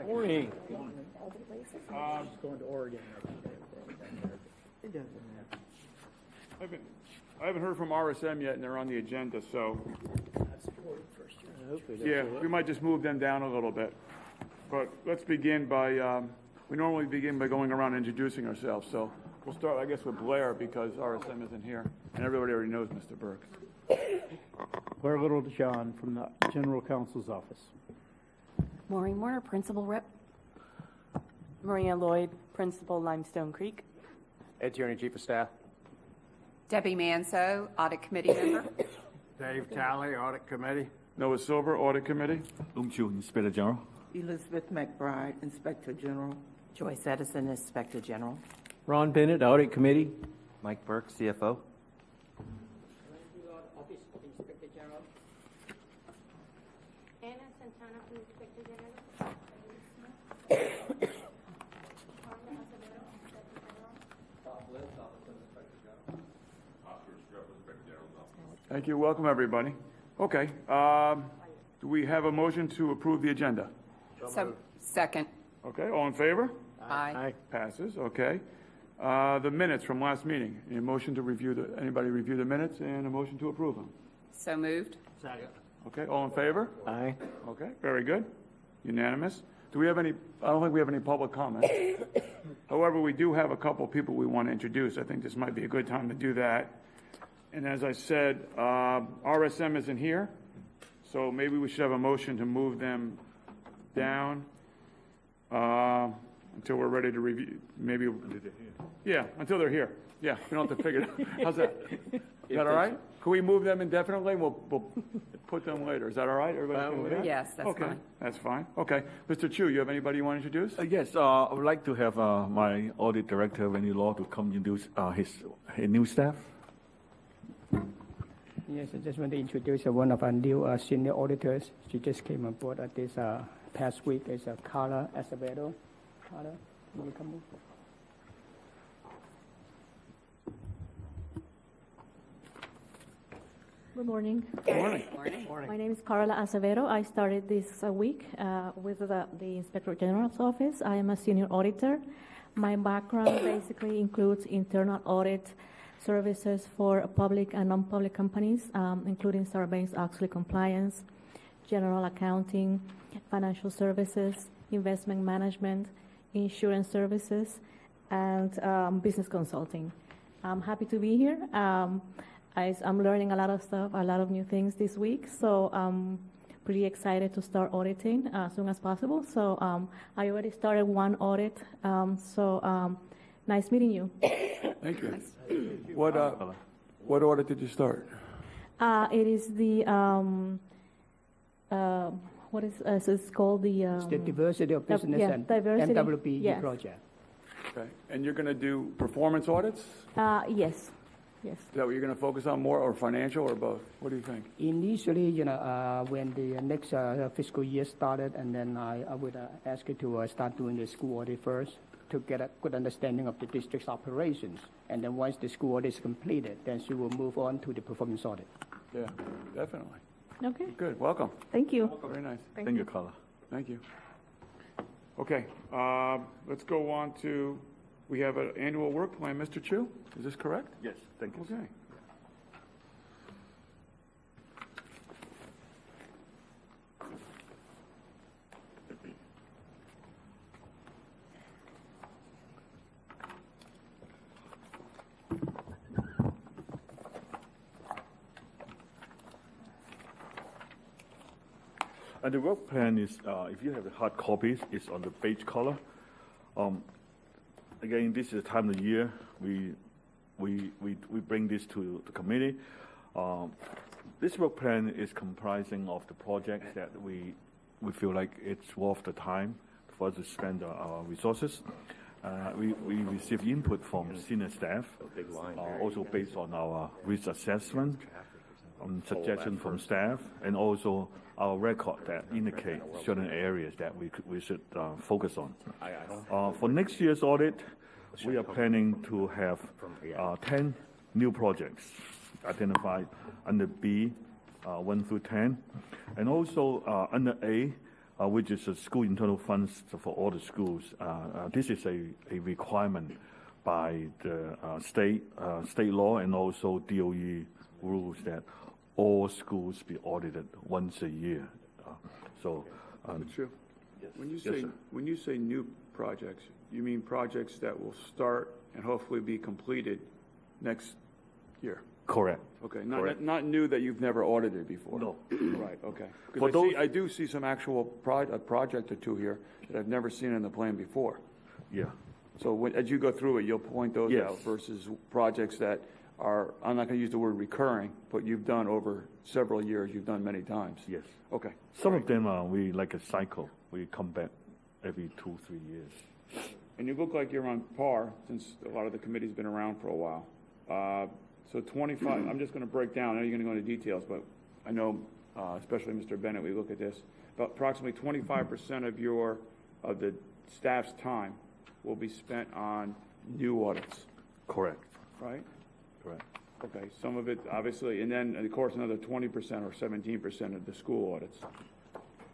Morning. She's going to Oregon. It doesn't matter. I haven't heard from RSM yet, and they're on the agenda, so That's important first year. yeah, we might just move them down a little bit. But let's begin by, we normally begin by going around and introducing ourselves. So we'll start, I guess, with Blair because RSM isn't here, and everybody already knows Mr. Burke. Blair Littlejohn from the General Counsel's Office. Maureen Warner, Principal Rep. Maria Lloyd, Principal, Limestone Creek. Attorney Chief of Staff. Debbie Manso, Audit Committee member. Dave Talley, Audit Committee. Noah Silver, Audit Committee. Chu, Inspector General. Elizabeth McBride, Inspector General. Joyce Edison, Inspector General. Ron Bennett, Audit Committee. Mike Burke, CFO. Office of Inspector General. Anna Santana, Inspector General. Thank you. Welcome, everybody. Okay. Do we have a motion to approve the agenda? So, second. Okay. All in favor? Aye. Passes. Okay. The minutes from last meeting. Any motion to review anybody review the minutes and a motion to approve them? So moved. Second. Okay. All in favor? Aye. Okay. Very good. Unanimous. Do we have any? I don't think we have any public comment. However, we do have a couple people we want to introduce. I think this might be a good time to do that. And as I said, RSM isn't here, so maybe we should have a motion to move them down until we're ready to review. Maybe, yeah, until they're here. Yeah, we don't have to figure it out. How's that? Is that all right? Can we move them indefinitely? We'll put them later. Is that all right? Everybody okay with that? Yes, that's okay. fine. That's fine. Okay. Mr. Chu, you have anybody you want to introduce? Yes, I would like to have my audit director, Wendy Law, to come introduce his new staff. Yes, I just want to introduce one of our new senior auditors. She just came on board at this past week. It's Carla Acevedo. Carla, can you come over? Good morning. Good morning. Morning. My name is Carla Acevedo. I started this week with the Inspector General's office. I am a senior auditor. My background basically includes internal audit services for public and non-public companies, including Sarbanes-Oxley compliance, general accounting, financial services, investment management, insurance services, and business consulting. I'm happy to be here. I'm learning a lot of stuff, a lot of new things this week, so I'm pretty excited to start auditing as soon as possible. So I already started one audit, nice meeting you. Thank you. What audit did you start? It is the what is so it's called the It's the Diversity of Business and diversity. MWBE Yes. project. Okay. And you're going to do performance audits? Yes. Is that what you're going to focus on more, or financial, or both? What do you think? Initially, when the next fiscal year started, and then I would ask you to start doing the school audit first to get a good understanding of the district's operations. And then once the school audit is completed, then she will move on to the performance audit. Yeah, definitely. Okay. Good. Welcome. Thank you. Very nice. Thank you, Carla. Thank you. Okay. Let's go on to, we have an annual work plan. Mr. Chu, is this correct? Yes, thank you. Okay. And the work plan is, if you have the hard copies, it's on the beige color. Again, this is the time of the year we bring this to the committee. This work plan is comprising of the projects that we feel like it's worth the time for us to spend our resources. We receive input from senior staff, also based on our risk assessment, suggestion from staff, and also our record that indicate certain areas that we should focus on. For next year's audit, we are planning to have 10 new projects identified under B, 1 through 10, and also under A, which is a school internal funds for all the schools. This is a requirement by the state law and also DOE rules that all schools be audited once a year. True. When you Yes, say sir. when you say new projects, you mean projects that will start and hopefully be completed next year? Correct. Okay, Correct. not new that you've never audited before? No. Right, okay. For Because those- I do see some actual a project or two here that I've never seen in the plan before. Yeah. So as you go through it, you'll point those Yes. out versus projects that are, I'm not going to use the word recurring, but you've done over several years, you've done many times. Yes. Okay. Some of them are we like a cycle. We come back every 2-3 years. And you look like you're on par, since a lot of the committee's been around for a while. So 25, I'm just going to break down, I know you're going to go into details, but I know, especially Mr. Bennett, we look at this, about approximately 25% of the staff's time will be spent on new audits, Correct. right? Correct. Okay, some of it, obviously, and then, of course, another 20% or 17% of the school audits.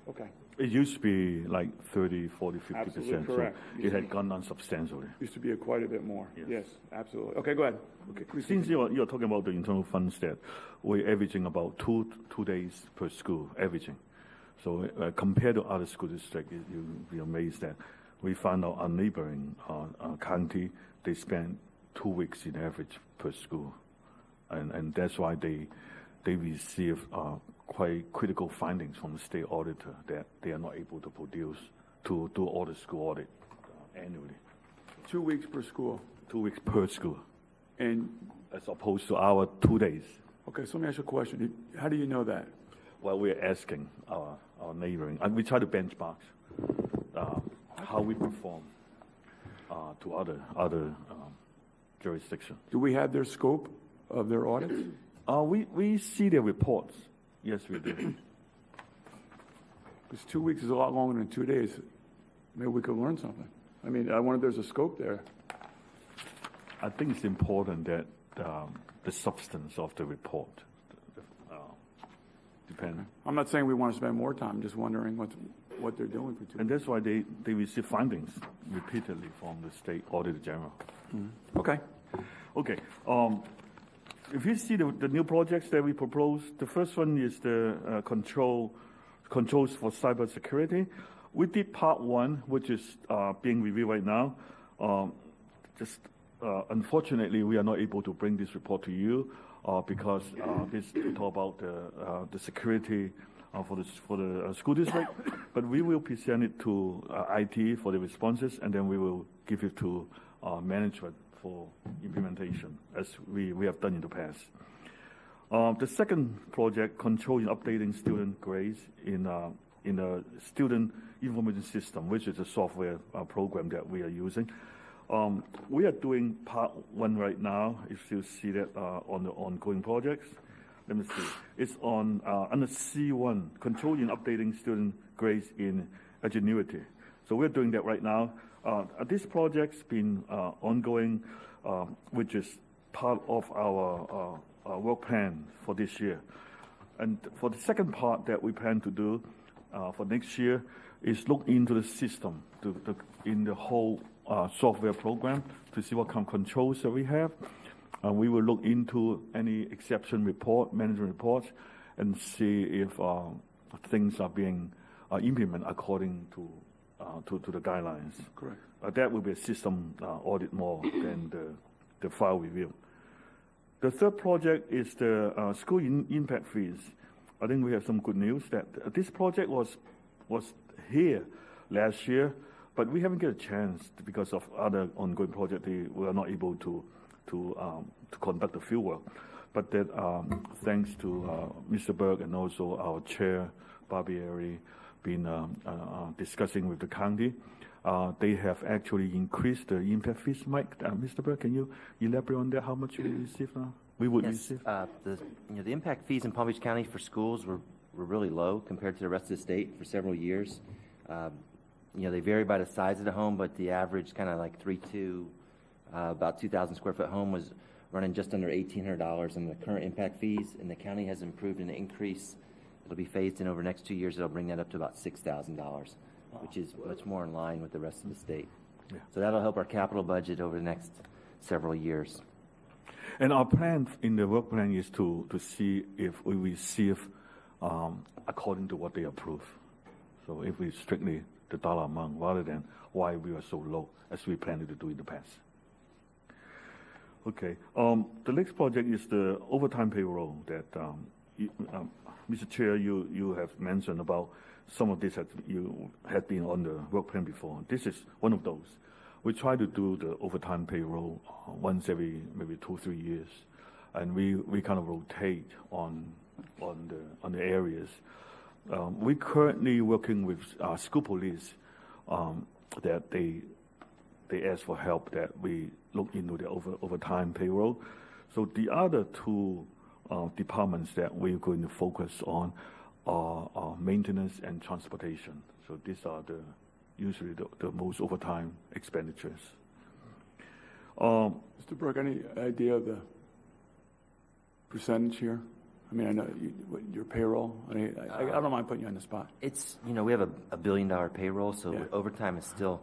Okay, It used to be like 30, 40, 50%. Absolutely So correct. it had gone down substantially. used to be quite a bit more. Yes. Yes, absolutely. Okay, go ahead. Okay, please Since you're talking about the internal funds that we're averaging about two days per school, averaging. So compared to other school districts, you'll be amazed that we found out our neighboring county, they spend 2 weeks in average per school. And that's why they receive quite critical findings from the state auditor that they are not able to produce to do all the school audit annually. 2 weeks per school. 2 weeks per school, And, as opposed to our 2 days. okay, so let me ask you a question. How do you know that? Well, we're asking our neighboring, and we try to benchmark how we perform to other jurisdictions. Do we have their scope of their audits? We see their reports. Yes, we do. Because 2 weeks is a lot longer than 2 days. Maybe we could learn something. I mean, I wonder if there's a scope there. I think it's important that the substance of the report depend. I'm not saying we want to spend more time, I'm just wondering what they're doing for 2 And weeks. that's why they receive findings repeatedly from the state auditor general. Okay. Okay. If you see the new projects that we propose, the first one is the controls for cybersecurity. We did part one, which is being reviewed right now. Unfortunately, we are not able to bring this report to you because this talk about the security for the school district. But we will present it to IT for the responses, and then we will give it to management for implementation, as we have done in the past. The second project, controlling updating student grades in a student information system, which is a software program that we are using. We are doing part one right now. If you see that on the ongoing projects, let me see. It's on under C1, controlling updating student grades in Ingenuity. So we're doing that right now. This project's been ongoing, which is part of our work plan for this year. And for the second part that we plan to do for next year is look into the system, in the whole software program to see what kind of controls that we have. We will look into any exception report, management reports, and see if things are being implemented according to the guidelines. Correct. That will be a system audit more than the file review. The third project is the school impact fees. I think we have some good news that this project was here last year, but we haven't get a chance because of other ongoing projects. We were not able to conduct the field work. But that thanks to Mr. Berg and also our chair, Barbieri, been discussing with the county. They have actually increased the impact fees. Mike, Mr. Berg, can you elaborate on that? How much we receive now? We would receive. The impact fees in Palm Beach County for schools were really low compared to the rest of the state for several years. They vary by the size of the home, but the average kind of like 3-2, about 2,000 square foot home was running just under $1,800, and the current impact fees in the county has improved and increased It'll be phased in over the next 2 years. It'll bring that up to about $6,000, which is much more in line with the rest of the state. Yeah. So that'll help our capital budget over the next several years. And our plan in the work plan is to see if we receive according to what they approve. So if we strictly the dollar amount rather than why we are so low as we planned to do in the past. Okay. The next project is the overtime payroll that Mr. Chair, you have mentioned about some of this that you had been on the work plan before. This is one of those. We try to do the overtime payroll once every maybe 2 or 3 years, and we kind of rotate on the areas. We currently working with school police that they ask for help that we look into the overtime payroll. So the other two departments that we're going to focus on are maintenance and transportation. So these are usually the most overtime expenditures. Mr. Burke, any idea of the percentage here? I mean, I know your payroll. I mean, I don't mind putting you on the spot. It's, we have a $1 billion payroll, so Yeah. overtime is still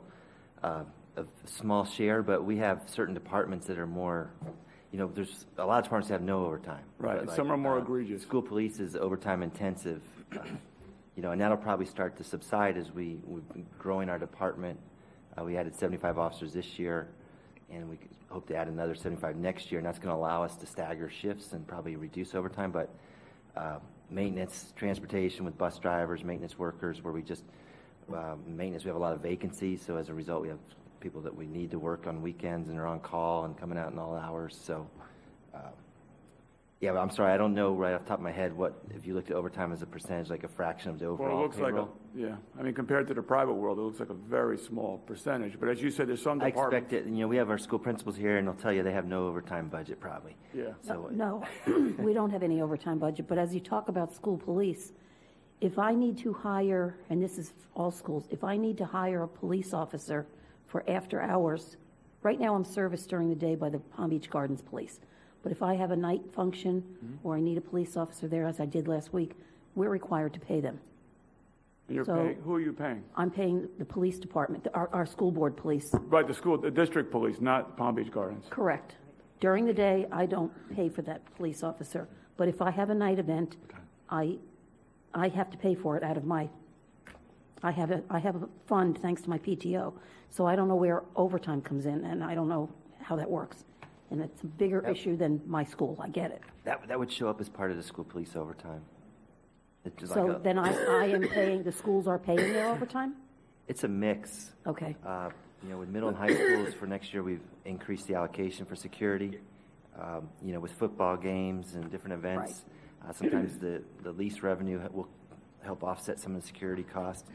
a small share, but we have certain departments that are more, there's a lot of departments that have no overtime. Right, But some are more egregious. School police is overtime intensive, and that'll probably start to subside as we're growing our department. We added 75 officers this year, and we hope to add another 75 next year, and that's going to allow us to stagger shifts and probably reduce overtime. But maintenance, transportation with bus drivers, maintenance workers, where maintenance, we have a lot of vacancies, so as a result, we have people that we need to work on weekends and are on call and coming out in all hours. So, but I'm sorry, I don't know right off the top of my head if you looked at overtime as a percentage, like a fraction of the overall Well, it looks payroll. I mean, compared to the private world, it looks like a very small percentage. But as you said, there's some I departments. expect it. We have our school principals here, and they'll tell you they have no overtime budget probably. Yeah. So No, we don't have any overtime budget, but as you talk about school police, if I need to hire, and this is all schools, if I need to hire a police officer for after hours, right now I'm serviced during the day by the Palm Beach Gardens Police. But if I have a night function or I need a police officer there, as I did last week, we're required to pay them. You're So- paying, who are you paying? I'm paying the police department, our school board police. Right, the district police, not Palm Beach Gardens. Correct. During the day, I don't pay for that police officer. But if I have a night event, I have to pay for it out of I have a fund thanks to my PTO. So I don't know where overtime comes in, and I don't know how that works. And it's a bigger issue than my school. I get it. that would show up as part of the school police overtime. It's just So like then I am paying, the schools are paying their overtime? it's a mix. Okay. With middle and high schools for next year, we've increased the allocation for security. With football games and different events, sometimes the lease revenue will help offset some of the security cost.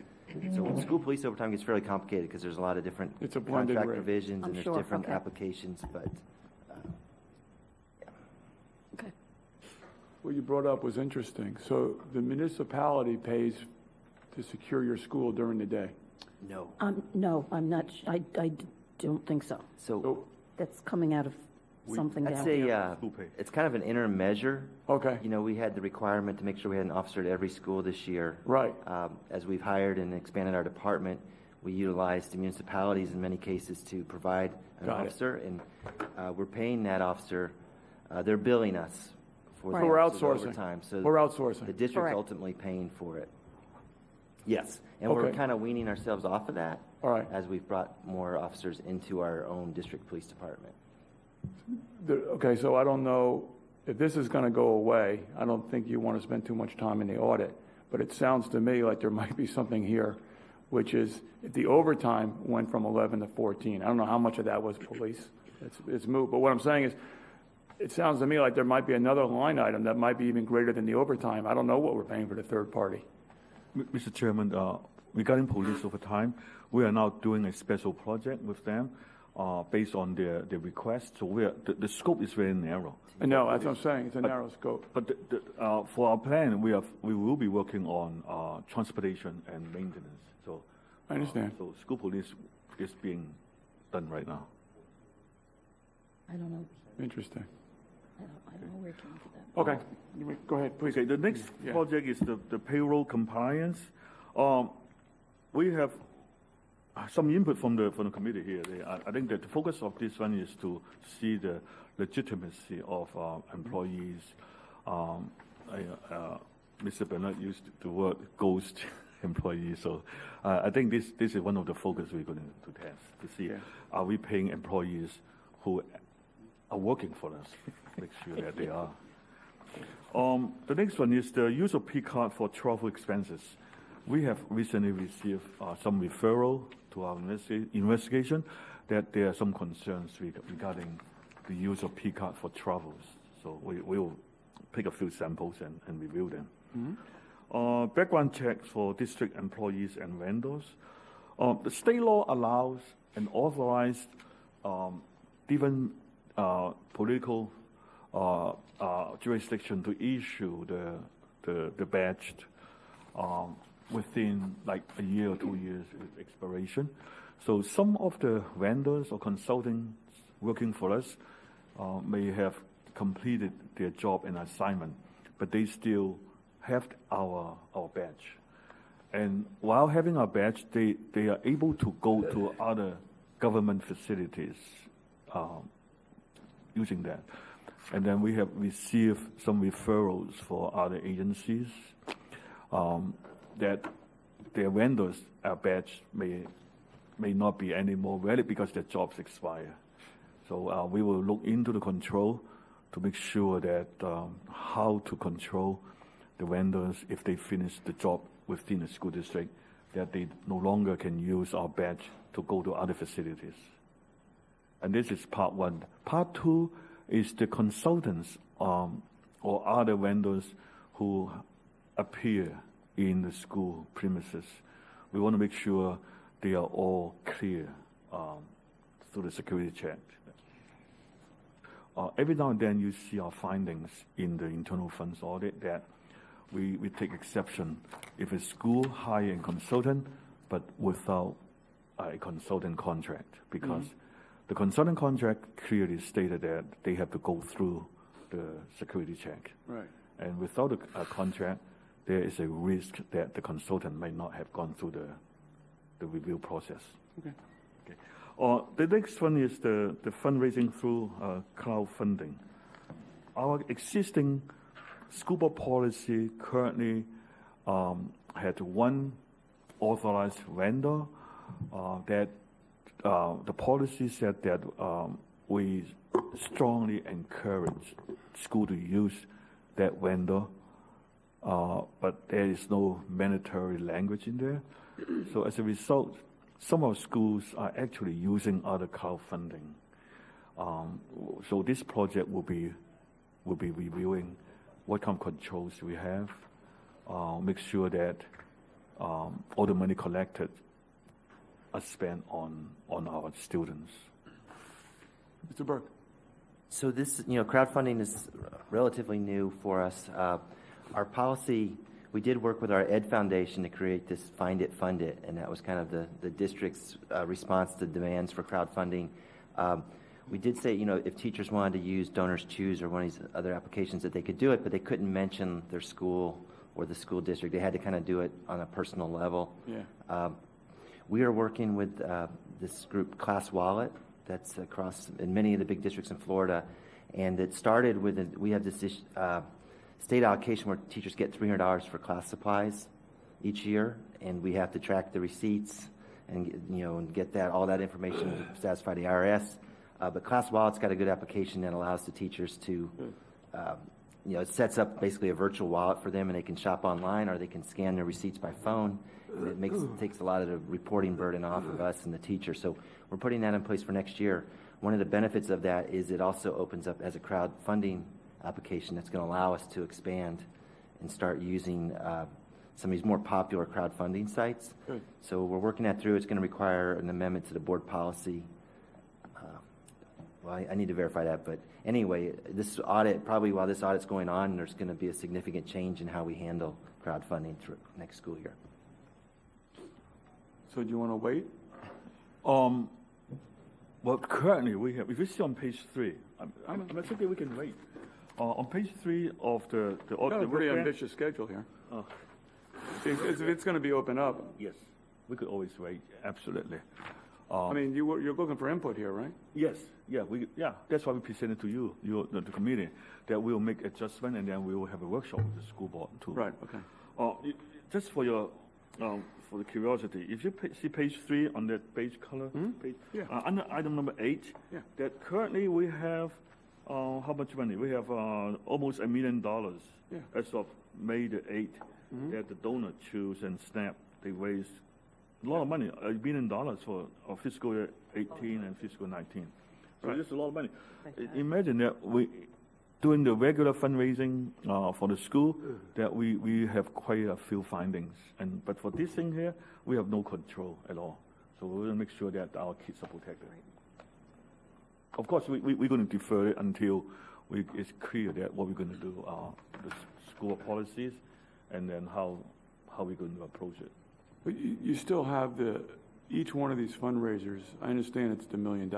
So when school police overtime gets fairly complicated because there's a lot of different It's a blended contract rate. provisions I'm and there's sure, different okay. applications, but Okay. What you brought up was interesting. So the municipality pays to secure your school during the day. no. No, I'm not, I don't think so. So That's coming out of something I'd down say here. School pay. it's kind of an interim measure. Okay, We had the requirement to make sure we had an officer at every school this year. right. As we've hired and expanded our department, we utilized the municipalities in many cases to provide an Got it. officer, and we're paying that officer. They're billing us for Right. the So we're officer's outsourcing. overtime. So We're the outsourcing. district's Correct. ultimately paying for it. Yes, and we're Okay. kind of weaning ourselves off of that All right. as we've brought more officers into our own district police department. Okay, so I don't know, if this is going to go away, I don't think you want to spend too much time in the audit, but it sounds to me like there might be something here, which is if the overtime went from 11 to 14, I don't know how much of that was police, it's moot, but what I'm saying is, it sounds to me like there might be another line item that might be even greater than the overtime. I don't know what we're paying for the third party. Mr. Chairman, regarding police overtime, we are now doing a special project with them based on their request. So the scope is very narrow. No, that's what I'm saying, it's a narrow scope. But for our plan, we will be working on transportation and maintenance. So I understand. so school police is being done right now. I don't know. Interesting. I don't know where it came to that. Okay, go ahead, please. Okay, the next Yeah. project is the payroll compliance. We have some input from the committee here. I think that the focus of this one is to see the legitimacy of employees. Mr. Bernard used the word ghost employees, so I think this is one of the focus we're going to test to see are we paying employees who are working for us, make sure that they are. The next one is the use of P card for travel expenses. We have recently received some referral to our investigation that there are some concerns regarding the use of P card for travels. So we will pick a few samples and review them. Background checks for district employees and vendors. The state law allows and authorized different political jurisdiction to issue the badge within like a year or 2 years expiration. So some of the vendors or consultants working for us may have completed their job and assignment, but they still have our badge. And while having our badge, they are able to go to other government facilities using that. And then we have received some referrals for other agencies that their vendors' badge may not be any more valid because their jobs expire. So we will look into the control to make sure that how to control the vendors if they finish the job within the school district, that they no longer can use our badge to go to other facilities. And this is part one. Part two is the consultants or other vendors who appear in the school premises. We want to make sure they are all clear through the security check. Every now and then you see our findings in the internal funds audit that we take exception if a school hire a consultant but without a consultant contract, because the consultant contract clearly stated that they have to go through the security check. Right. And without a contract, there is a risk that the consultant may not have gone through the review process. Okay. The next one is the fundraising through crowdfunding. Our existing school board policy currently had one authorized vendor that the policy said that we strongly encourage school to use that vendor, but there is no mandatory language in there. So as a result, some of schools are actually using other crowdfunding. So this project will be reviewing what kind of controls we have, make sure that all the money collected are spent on our students. Mr. Burke. So this, crowdfunding is relatively new for us. Our policy, we did work with our Ed Foundation to create this Find It, Fund It, and that was kind of the district's response to demands for crowdfunding. We did say, if teachers wanted to use Donors Choose or one of these other applications that they could do it, but they couldn't mention their school or the school district. They had to kind of do it on a personal level. Yeah. We are working with this group, Class Wallet, that's across in many of the big districts in Florida, and it started with, we have this state allocation where teachers get $300 for class supplies each year, and we have to track the receipts and and get all that information to satisfy the IRS. But Class Wallet's got a good application that allows the teachers to, it sets up basically a virtual wallet for them, and they can shop online or they can scan their receipts by phone. And it takes a lot of the reporting burden off of us and the teacher. So we're putting that in place for next year. One of the benefits of that is it also opens up as a crowdfunding application that's going to allow us to expand and start using some of these more popular crowdfunding sites. Good. So we're working that through. It's going to require an amendment to the board policy. I need to verify that, but anyway, this audit, probably while this audit's going on, there's going to be a significant change in how we handle crowdfunding through next school year. So do you want to wait? Well, currently we have, if you see on page 3, I'm thinking we can wait. On page 3 of the Got a the pretty work plan- ambitious schedule here. Oh. It's going to be open up. Yes, we could always wait, absolutely. I mean, you're looking for input here, right? Yes, that's why we presented to you, the committee, that we'll make adjustment and then we will have a workshop with the school board too. Right, okay. Just for your, for the curiosity, if you see page 3 on that beige color page, Yeah. under item number 8, Yeah. that currently we have, how much money? We have almost $1 million Yeah. as of May the 8th, that the donor choose and SNAP, they raised a lot of money, $1 billion for fiscal year 18 and fiscal 19. So Right. it's a lot of money. Imagine that doing the regular fundraising for the school, that we have quite a few findings. But for this thing here, we have no control at all. So we will make sure that our kids are protected. Of course, we're going to defer it until it's clear that what we're going to do, the school policies, and then how we're going to approach it. But you still have each one of these fundraisers, I understand it's the $1 million,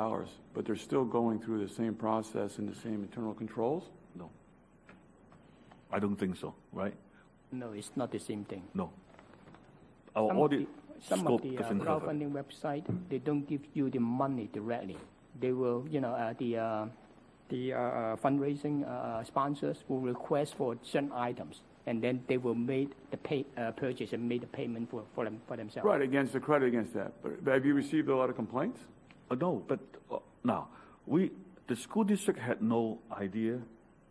but they're still going through the same process and the same internal controls? No. I don't think so, right? No, it's not the same thing. No. Our Some audit of the scope doesn't cover. crowdfunding website, they don't give you the money directly. They will, the fundraising sponsors will request for certain items, and then they will make the purchase and make the payment for themselves. Right, credit against that. But have you received a lot of complaints? No, but now, the school district had no idea,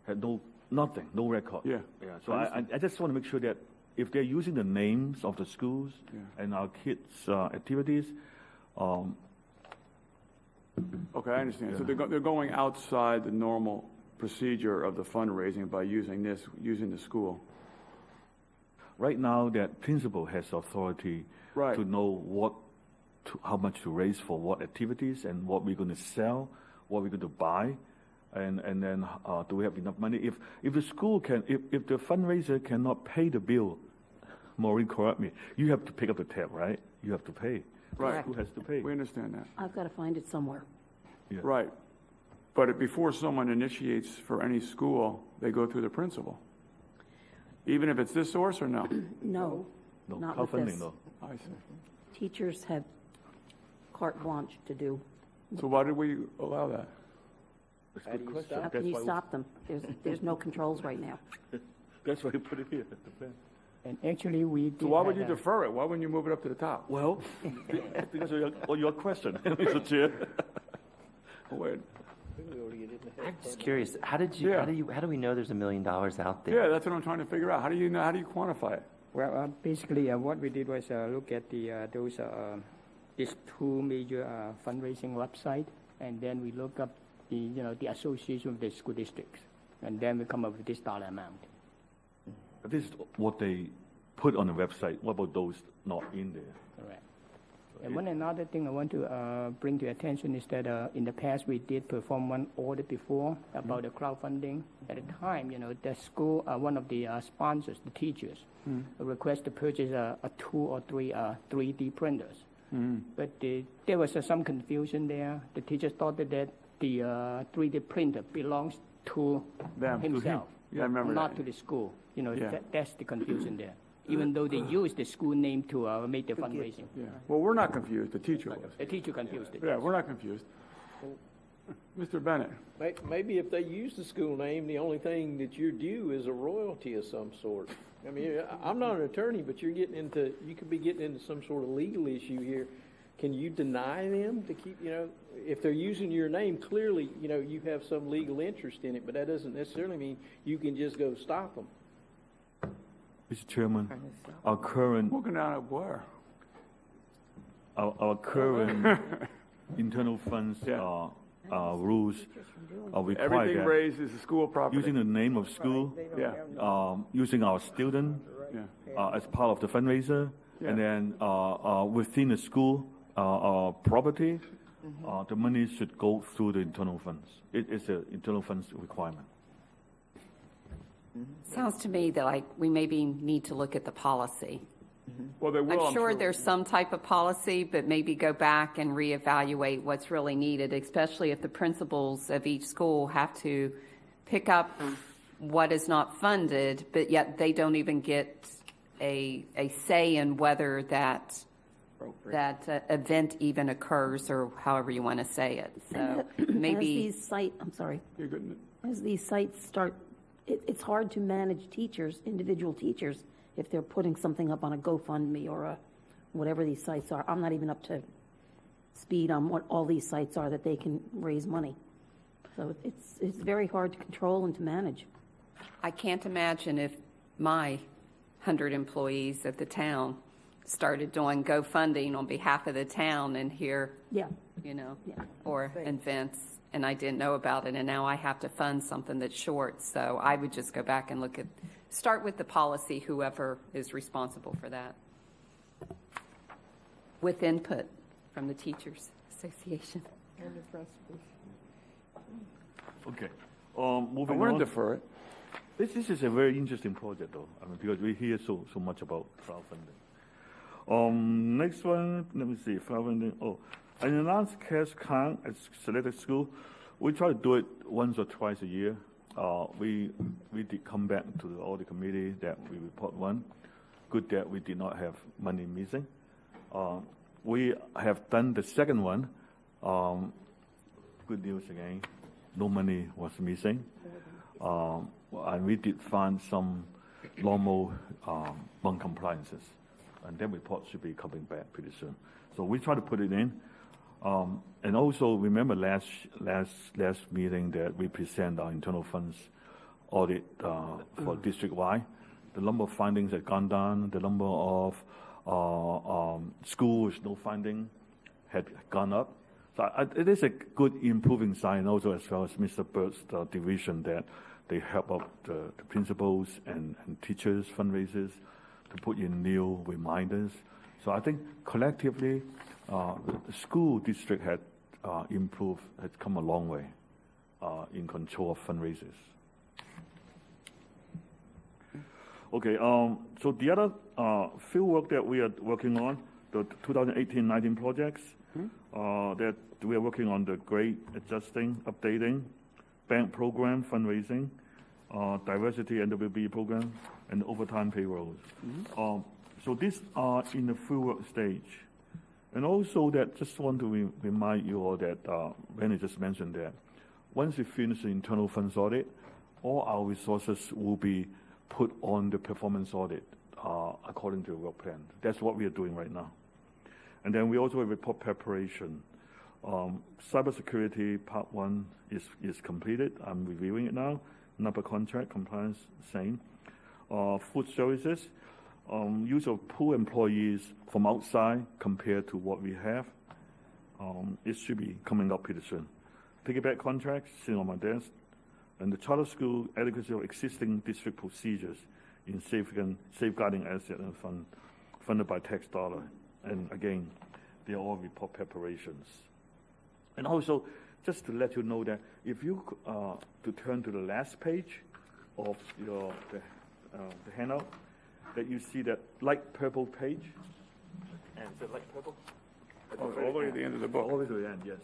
had nothing, no record. Yeah. So I just want to make sure that if they're using the names of the schools and our kids' activities, Okay, I understand. So they're going outside the normal procedure of the fundraising by using the school. right now that principal has authority Right. to know how much to raise for what activities and what we're going to sell, what we're going to buy, and then do we have enough money? If the school if the fundraiser cannot pay the bill, Maureen, correct me, you have to pick up the tab, right? You have to pay. Right. The school has to pay. We understand that. I've got to find it somewhere. Yeah. Right. But before someone initiates for any school, they go through the principal. Even if it's this source or no? No, No, not with crowdfunding, this. no. I see. Teachers have carte blanche to do. So why did we allow that? That's a good question. How That's can you why stop them? There's no controls right now. That's why we put it here at the plan. And actually, we did So why would you have a- defer it? Why wouldn't you move it up to the top? Well, because of your question, Mr. Chair. Wait. I'm just curious, how do we know there's $1 million out there? Yeah, that's what I'm trying to figure out. How do you quantify it? Well, basically, what we did was look at these two major fundraising websites, and then we look up the association with the school districts, and then we come up with this dollar amount. This is what they put on the website. What about those not in there? Correct. And one another thing I want to bring to your attention is that in the past we did perform one audit before about the crowdfunding. At the time, the school, one of the sponsors, the teachers, request to purchase a 2 or 3 3D printers. But there was some confusion there. The teachers thought that the 3D printer belongs to Them, to him. himself, Yeah, I remember not that. to the school. Yeah. That's the confusion there. Even though they used the school name to make the fundraising. Yeah. Well, we're not confused. The teacher was. The teacher confused it. Yeah, we're not confused. Mr. Bennett. Maybe if they use the school name, the only thing that you're due is a royalty of some sort. I mean, I'm not an attorney, but you could be getting into some sort of legal issue here. Can you deny them to keep, if they're using your name, clearly, you have some legal interest in it, but that doesn't necessarily mean you can just go stop them. Mr. Chairman, our current Looking down at where? our current internal funds rules require Everything that raised is a school property. using the name of school, Yeah, using our student yeah. as part of the fundraiser, Yeah. and then within the school property, the money should go through the internal funds. It is an internal funds requirement. Sounds to me that we maybe need to look at the policy. Well, they will, I'm sure there's some type of policy, but maybe go back and reevaluate what's really needed, especially if the principals of each school have to pick up what is not funded, but yet they don't even get a say in whether that event even occurs, or however you want to say it. So maybe You're good. as these sites start, it's hard to manage teachers, individual teachers, if they're putting something up on a GoFundMe or whatever these sites are. I'm not even up to speed on what all these sites are that they can raise money. So it's very hard to control and to manage. I can't imagine if my 100 employees at the town started doing GoFunding on behalf of the town and here, or events, and I didn't know about it, and now I have to fund something that's short. So I would just go back and start with the policy, whoever is responsible for that, with input from the Teachers Association. Okay. I Moving want on. to defer it. This is a very interesting project, though. I mean, because we hear so much about crowdfunding. Next one, let me see, crowdfunding. Oh, an enhanced cash count at selected school. We try to do it once or twice a year. We did come back to the audit committee that we report one. Good that we did not have money missing. We have done the second one. Good news again, no money was missing. And we did find some normal non-compliances. And that report should be coming back pretty soon. So we try to put it in. And also, remember last meeting that we present our internal funds audit for district-wide. The number of findings had gone down. The number of schools no finding had gone up. So it is a good improving sign also, as well as Mr. Bird's division, that they help out the principals and teachers fundraisers to put in new reminders. So I think collectively, the school district had improved, has come a long way in control of fundraisers. Okay, so the other field work that we are working on, the 2018-19 projects, that we are working on the grade adjusting, updating, bank program, fundraising, diversity NWB program, and overtime payrolls. So these are in the fieldwork stage. And also that just want to remind you all that Randy just mentioned that once we finish the internal funds audit, all our resources will be put on the performance audit according to the work plan. That's what we are doing right now. And then we also have report preparation. Cybersecurity part 1 is completed. I'm reviewing it now. Number contract, compliance, same. Food services, use of pool employees from outside compared to what we have. It should be coming up pretty soon. Piggyback contracts, sitting on my desk. And the charter school adequacy of existing district procedures in safeguarding asset and funded by tax dollar. And again, they are all report preparations. And also, just to let you know that if you to turn to the last page of the handout, that you see that light purple page. And is it light purple? All the way to the end of the book. All the way to the end, yes.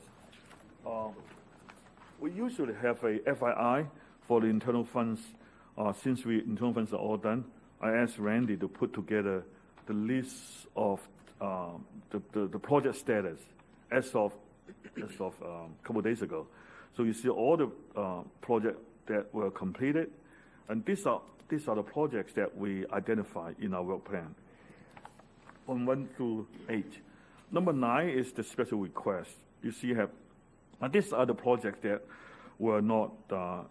We usually have a FII for the internal funds. Since internal funds are all done, I asked Randy to put together the list of the project status as of a couple of days ago. So you see all the projects that were completed, and these are the projects that we identified in our work plan, from 1 through 8. Number 9 is the special request. You see, these are the projects that were not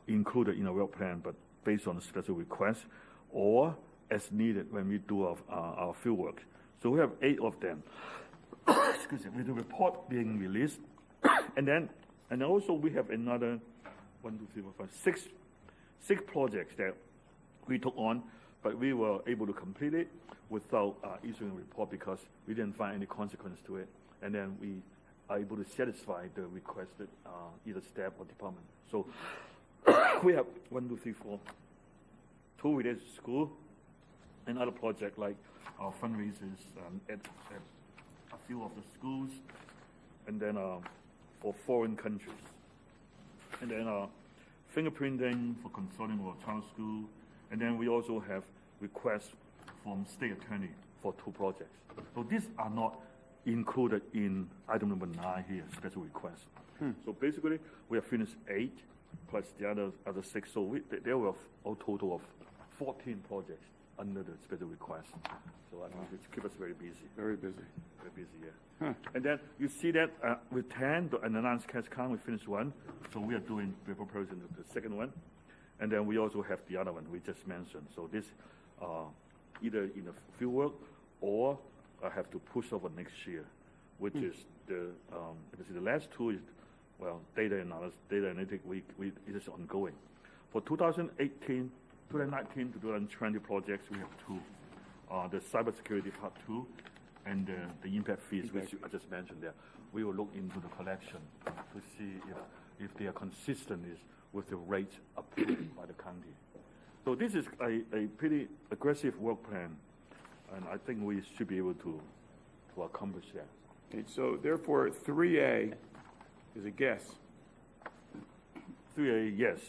included in our work plan, but based on a special request or as needed when we do our field work. So we have 8 of them. Excuse me, with the report being released, and then also we have another 1, 2, 3, 4, 5, 6 projects that we took on, but we were able to complete it without issuing a report because we didn't find any consequence to it, and then we are able to satisfy the requested either staff or department. So we have 1, 2, 3, 4, 2 related to school, and other projects like our fundraisers at a few of the schools, and then for foreign countries. And then fingerprinting for consulting of child school, and then we also have requests from state attorney for 2 projects. So these are not included in item number 9 here, special request. So basically, we have finished 8 plus the other 6. So there were a total of 14 projects under the special request. So I think it keeps us very busy. Very busy. Very busy, yeah. And then you see that with 10, the announced cash count, we finished 1. So we are doing preparation of the second one. And then we also have the other one we just mentioned. So this either in the field work or I have to push over next year, which is the because the last 2 is, well, data analysis, data analytic, it is ongoing. For 2019 to 2020 projects, we have 2. The cybersecurity part 2 and the impact fees, which I just mentioned there. We will look into the collection to see if they are consistent with the rate approved by the county. So this is a pretty aggressive work plan, and I think we should be able to accomplish that. Okay, so therefore, 3A is a guess. 3A, yes.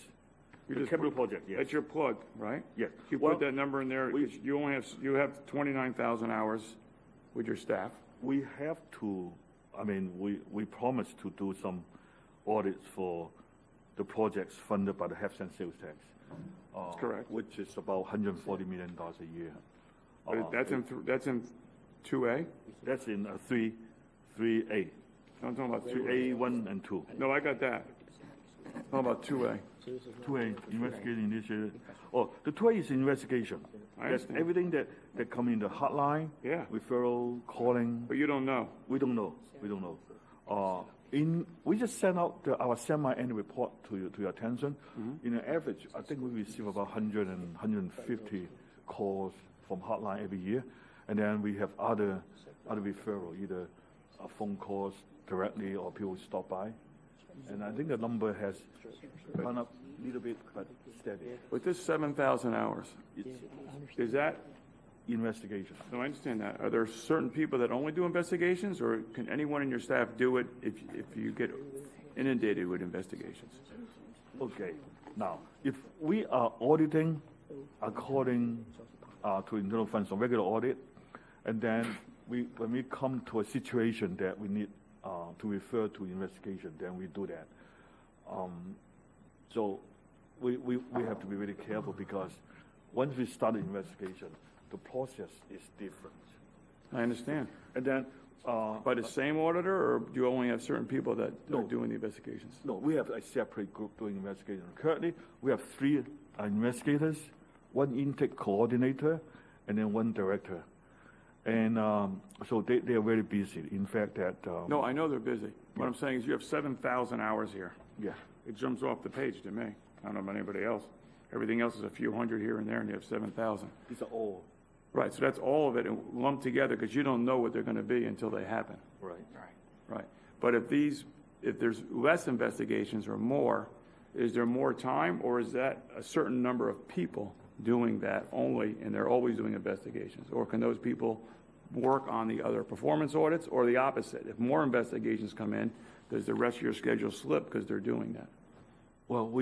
You The just capital put- project, yes. That's your plug, right? Yes. You Well, put that number in there, 'cause you have 29,000 hours with your staff. we have to, I mean, we promised to do some audits for the projects funded by the health and sales tax. That's correct. Which is about $140 million a year. But that's in 2A? That's in 3A. I'm talking about 3A, 1 and 2. No, I got that. How about 2A? 2A, investigating initiative. Oh, the 2A is investigation. I That's understand. everything that come in the hotline. Yeah. Referral, calling. But you don't know. We don't know. We don't know. We just sent out our semi-annual report to your attention. In an average, I think we receive about 100 and 150 calls from hotline every year, and then we have other referral, either phone calls directly or people stop by, and I think the number has gone up a little bit, but steady. With this 7,000 hours, is that, Investigation. no, I understand that. Are there certain people that only do investigations, or can anyone in your staff do it if you get inundated with investigations? Okay. Now, if we are auditing according to internal funds on regular audit, and then when we come to a situation that we need to refer to investigation, then we do that. So we have to be very careful, because once we start the investigation, the process is different. I understand. And then By the same auditor, or do you only have certain people that are doing the investigations? No, we have a separate group doing investigation. Currently, we have 3 investigators, 1 intake coordinator, and then 1 director. And so they are very busy. In fact, No, I know they're busy. What I'm saying is you have 7,000 hours here. Yeah. It jumps off the page to me. I don't know about anybody else. Everything else is a few hundred here and there, and you have 7,000. These are all. Right, so that's all of it lumped together, because you don't know what they're going to be until they happen. Right. Right. But if there's less investigations or more, is there more time, or is that a certain number of people doing that only, and they're always doing investigations? Or can those people work on the other performance audits, or the opposite? If more investigations come in, does the rest of your schedule slip because they're doing that? Well,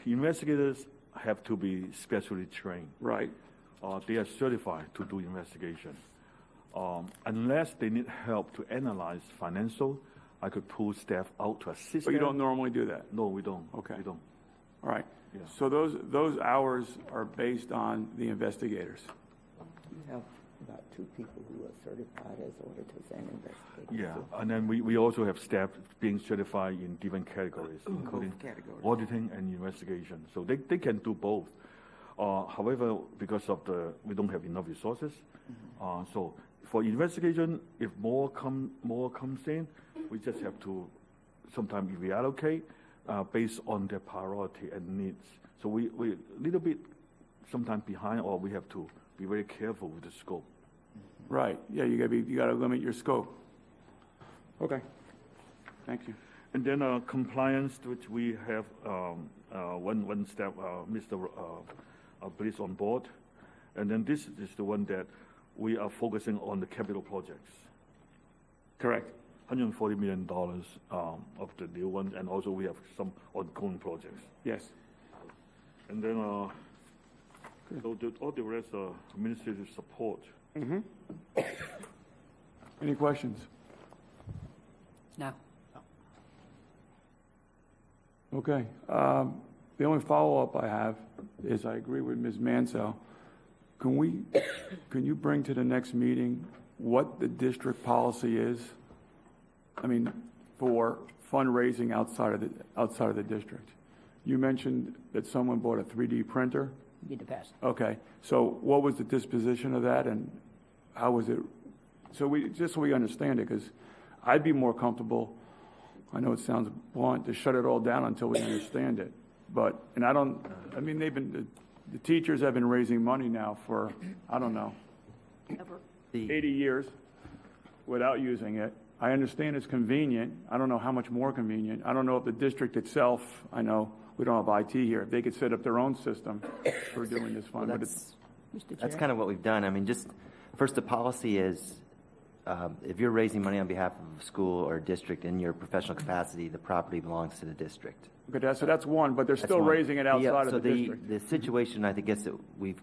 investigators have to be specially trained. Right. They are certified to do investigation. Unless they need help to analyze financial, I could pull staff out to assist But you them. don't normally do that? No, we don't. Okay. We don't. All right. Yeah. So those hours are based on the investigators? You have about 2 people who are certified as auditors and investigators. Yeah, and then we also have staff being certified in different categories, including categories. auditing and investigation. So they can do both. However, because of we don't have enough resources, so for investigation, if more comes in, we just have to sometimes reallocate based on their priority and needs. So we a little bit sometimes behind, or we have to be very careful with the scope. Right. Yeah, you gotta limit your scope. Okay. Thank you. And then compliance, which we have one step, Mr. Bliss on board. And then this is the one that we are focusing on the capital projects. Correct. $140 million of the new ones, and also we have some ongoing projects. Yes. And then, so all the rest are administrative support. Any questions? No. Okay. The only follow-up I have is I agree with Ms. Mansell. Can you bring to the next meeting what the district policy is? I mean, for fundraising outside of the district. You mentioned that someone bought a 3D printer. In the past. Okay. So what was the disposition of that, and how was it? So we understand it, because I'd be more comfortable, I know it sounds blunt, to shut it all down until we understand it. But, and I mean, the teachers have been raising money now for, I don't know, 80 years without using it. I understand it's convenient. I don't know how much more convenient. I don't know if the district itself, I know we don't have IT here, if they could set up their own system for doing this fund. Well, But it's, that's kind of what we've done. I mean, just first, the policy is if you're raising money on behalf of a school or a district in your professional capacity, the property belongs to the district. okay, so that's one, but they're That's still one. raising it outside So of the district. the situation, I think, is that we've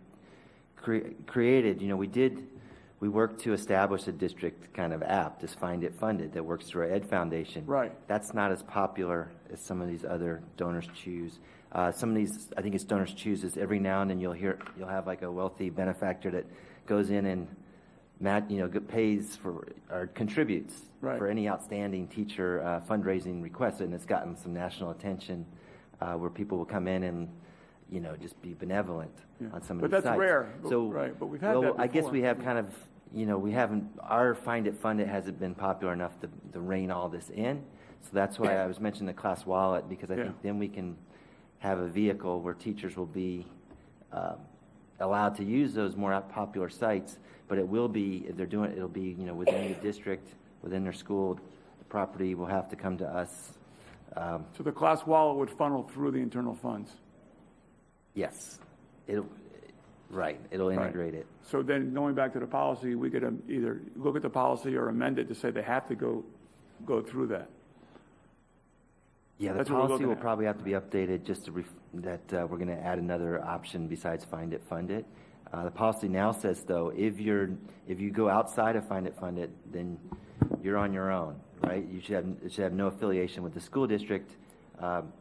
created, we worked to establish a district kind of app, just Find It Funded, that works through our Ed Foundation. Right. That's not as popular as some of these other Donors Choose. Some of these, I think it's Donors Choose, is every now and then you'll have like a wealthy benefactor that goes in and pays for or contributes Right. for any outstanding teacher fundraising request, and it's gotten some national attention where people will come in and just be benevolent on some of But these that's sites. rare. So, Right, but we've had that I guess before. we have kind of, we haven't, our Find It Fund It hasn't been popular enough to rein all this in. So that's why I was mentioning the class wallet, because I think then we can have a vehicle where teachers will be allowed to use those more popular sites, but it will be, if they're doing it, it'll be, within the district, within their school, the property will have to come to us. So the class wallet would funnel through the internal funds. Yes, it'll integrate it. So then, going back to the policy, we could either look at the policy or amend it to say they have to go through that. Yeah, the That's what we're policy looking will at. probably have to be updated just to that we're going to add another option besides Find It Fund It. The policy now says, though, if you go outside of Find It Fund It, then you're on your own, right? You should have no affiliation with the school district.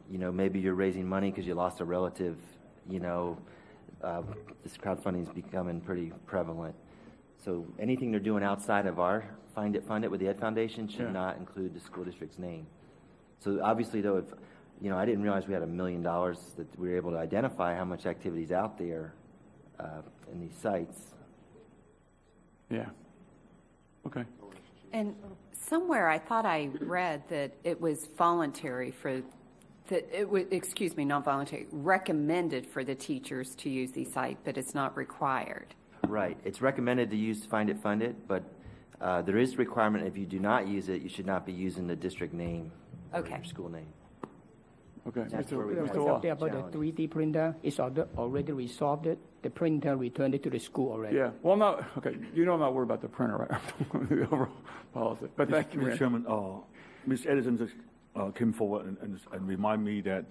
Maybe you're raising money because you lost a relative. This crowdfunding is becoming pretty prevalent. So anything they're doing outside of our Find It Fund It with the Ed Foundation should not include the school district's name. So obviously, though, if I didn't realize we had $1 million that we were able to identify how much activity's out there in these sites. Yeah. Okay. And somewhere I thought I read that it was voluntary not voluntary, recommended for the teachers to use the site, but it's not required. Right. It's recommended to use Find It Fund It, but there is a requirement if you do not use it, you should not be using the district name or your school name. Okay. That's Mr. where we Mr. have Wall. There about the 3D printer, it's already resolved it. The printer returned it to the school already. Yeah. Well, no. Okay. I'm not worried about the printer, right? The overall policy. But thank you, Mr. Rand. Chairman, Ms. Edison just came forward and remind me that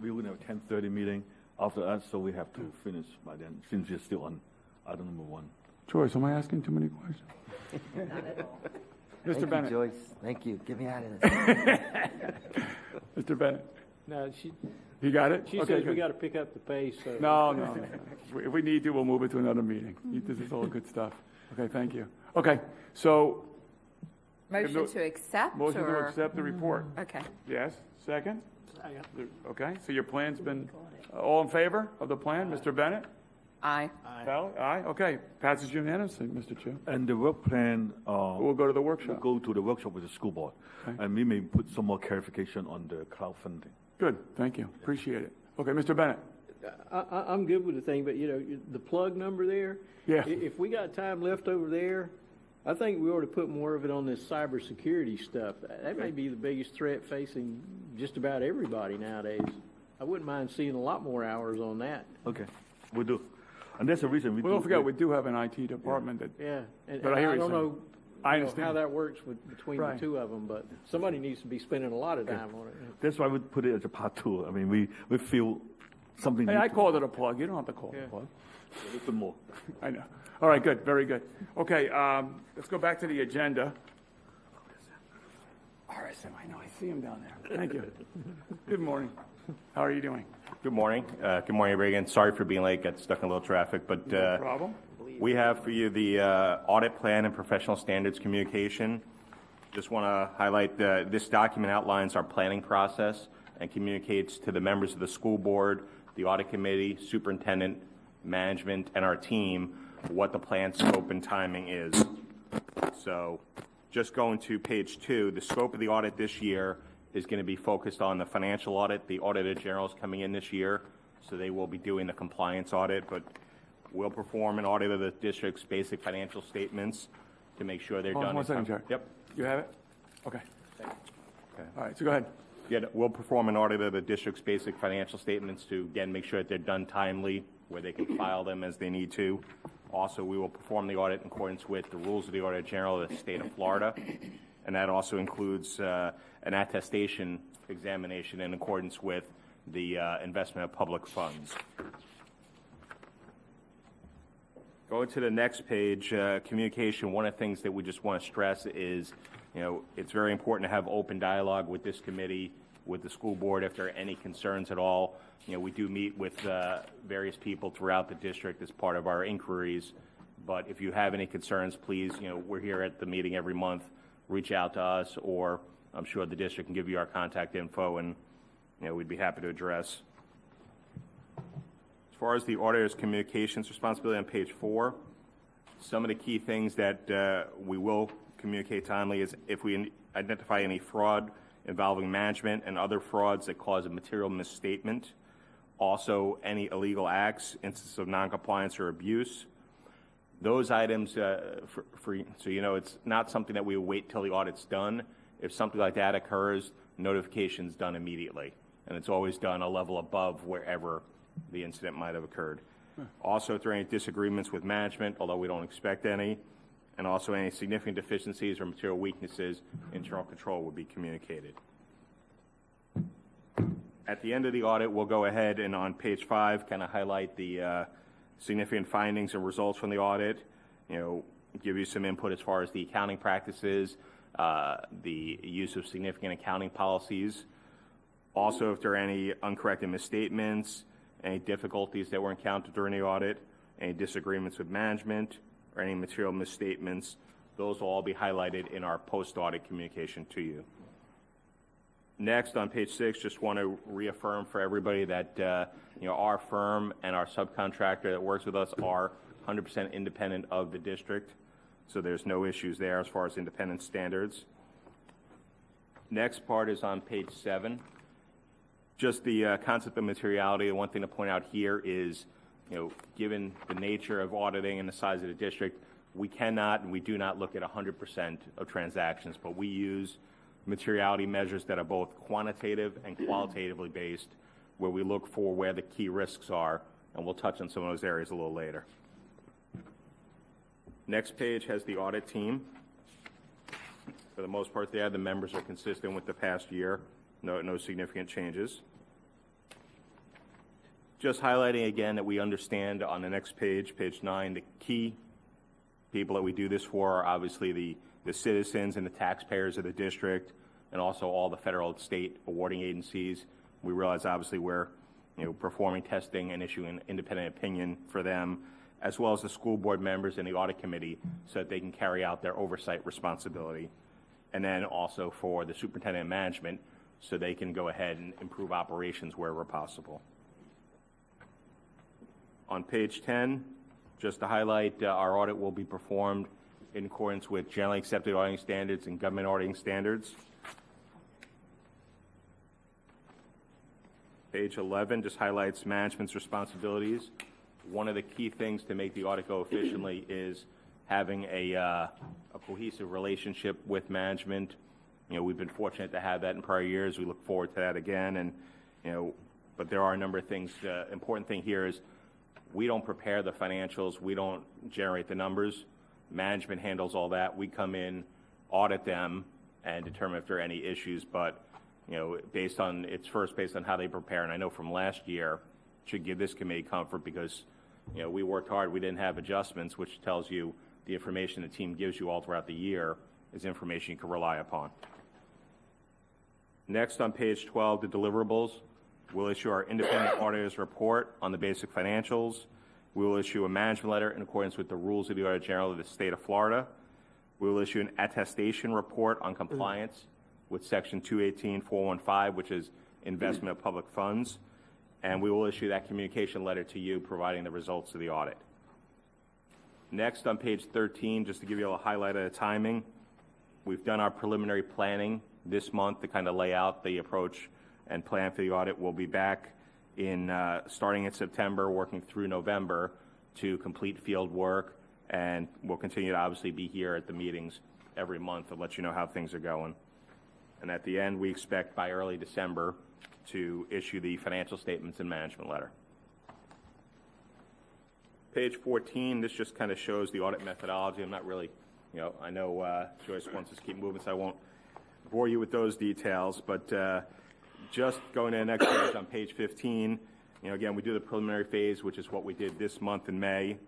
we will have a 10:30 meeting after that, so we have to finish by then, since we're still on item number 1. Joyce, am I asking too many questions? Mr. Thank Bennett. you, Joyce. Thank you. Get me out of this. Mr. Bennett. No, You got it? she Okay, says we good. got to pick up the pace. So. No. If we need to, we'll move it to another meeting. This is all good stuff. Okay, thank you. Okay, so. Motion to accept? Motion to or- accept the report. Okay. Yes, second? Okay, so your plan's been, all in favor of the plan? Mr. Bennett? Aye. Sally? Aye, okay. Passes unanimously, Mr. Chu. And the work plan We'll go to the workshop. will go to the workshop with the school board, and we may put some more clarification on the crowdfunding. Good, thank you. Appreciate it. Okay, Mr. Bennett? I'm good with the thing, but the plug number there. Yeah. If we got time left over there, I think we ought to put more of it on this cybersecurity stuff. That may be the biggest threat facing just about everybody nowadays. I wouldn't mind seeing a lot more hours on that. Okay, we'll do. And that's the reason we Well, don't forget, we do have an IT department that, Yeah, and But I hear I you don't saying. know. I how understand. that works between Right. the two of them, but somebody needs to be spending a lot of time on it. That's why we put it as a part 2. I mean, we feel something. Hey, new I to- called it a plug. You don't have to call it a plug. A little bit more. I know. All right, good, very good. Okay, let's go back to the agenda. RSM, I know, I see him down there. Thank you. Good morning. How are you doing? Good morning. Good morning, everybody. Again, sorry for being late. Got stuck in a little traffic, but No problem. we have for you the audit plan and professional standards communication. Just want to highlight this document outlines our planning process and communicates to the members of the school board, the audit committee, superintendent, management, and our team what the plan scope and timing is. So just going to page 2, the scope of the audit this year is going to be focused on the financial audit. The Auditor General is coming in this year, so they will be doing the compliance audit, but we'll perform an audit of the district's basic financial statements to make sure they're Hold on done. one second, Jerry. Yep. You have it? Okay. Okay. All right, so go ahead. Yeah, we'll perform an audit of the district's basic financial statements to, again, make sure that they're done timely, where they can file them as they need to. Also, we will perform the audit in accordance with the rules of the Auditor General of the state of Florida, and that also includes an attestation examination in accordance with the investment of public funds. Going to the next page, communication, one of the things that we just want to stress is, it's very important to have open dialogue with this committee, with the school board if there are any concerns at all. We do meet with various people throughout the district as part of our inquiries, but if you have any concerns, please, we're here at the meeting every month. Reach out to us, or I'm sure the district can give you our contact info, and we'd be happy to address. As far as the auditor's communications responsibility on page 4, some of the key things that we will communicate timely is if we identify any fraud involving management and other frauds that cause a material misstatement. Also, any illegal acts, instances of noncompliance or abuse. Those items, it's not something that we wait till the audit's done. If something like that occurs, notification's done immediately, and it's always done a level above wherever the incident might have occurred. Also, if there are any disagreements with management, although we don't expect any, and also any significant deficiencies or material weaknesses, internal control would be communicated. At the end of the audit, we'll go ahead and on page 5 kind of highlight the significant findings and results from the audit, give you some input as far as the accounting practices, the use of significant accounting policies. Also, if there are any uncorrected misstatements, any difficulties that were encountered during the audit, any disagreements with management, or any material misstatements, those will all be highlighted in our post-audit communication to you. Next, on page 6, just want to reaffirm for everybody that our firm and our subcontractor that works with us are 100% independent of the district, so there's no issues there as far as independent standards. Next part is on page 7. Just the concept of materiality. The one thing to point out here is, given the nature of auditing and the size of the district, we cannot and we do not look at 100% of transactions, but we use materiality measures that are both quantitative and qualitatively based, where we look for where the key risks are, and we'll touch on some of those areas a little later. Next page has the audit team. For the most part, the members are consistent with the past year. No significant changes. Just highlighting again that we understand on the next page, page 9, the key people that we do this for are obviously the citizens and the taxpayers of the district, and also all the federal and state awarding agencies. We realize obviously we're performing testing and issuing independent opinion for them, as well as the school board members and the audit committee, so that they can carry out their oversight responsibility. And then also for the superintendent and management, so they can go ahead and improve operations wherever possible. On page 10, just to highlight, our audit will be performed in accordance with generally accepted auditing standards and government auditing standards. Page 11 just highlights management's responsibilities. One of the key things to make the audit go efficiently is having a cohesive relationship with management. We've been fortunate to have that in prior years. We look forward to that again. And, but there are a number of things. The important thing here is we don't prepare the financials. We don't generate the numbers. Management handles all that. We come in, audit them, and determine if there are any issues. But, based on how they prepare. And I know from last year, should give this committee comfort because, we worked hard. We didn't have adjustments, which tells you the information the team gives you all throughout the year is information you can rely upon. Next, on page 12, the deliverables. We'll issue our independent auditor's report on the basic financials. We will issue a management letter in accordance with the rules of the Auditor General of the State of Florida. We will issue an attestation report on compliance with Section 218-415, which is investment of public funds. And we will issue that communication letter to you providing the results of the audit. Next, on page 13, just to give you a highlight of the timing, we've done our preliminary planning this month to kind of lay out the approach and plan for the audit. We'll be back in starting in September, working through November to complete field work, and we'll continue to obviously be here at the meetings every month to let you know how things are going. And at the end, we expect by early December to issue the financial statements and management letter. Page 14, this just kind of shows the audit methodology. I'm not really, I know Joyce wants us to keep moving, so I won't bore you with those details, but just going to the next page on page 15, again, we do the preliminary phase, which is what we did this month in May,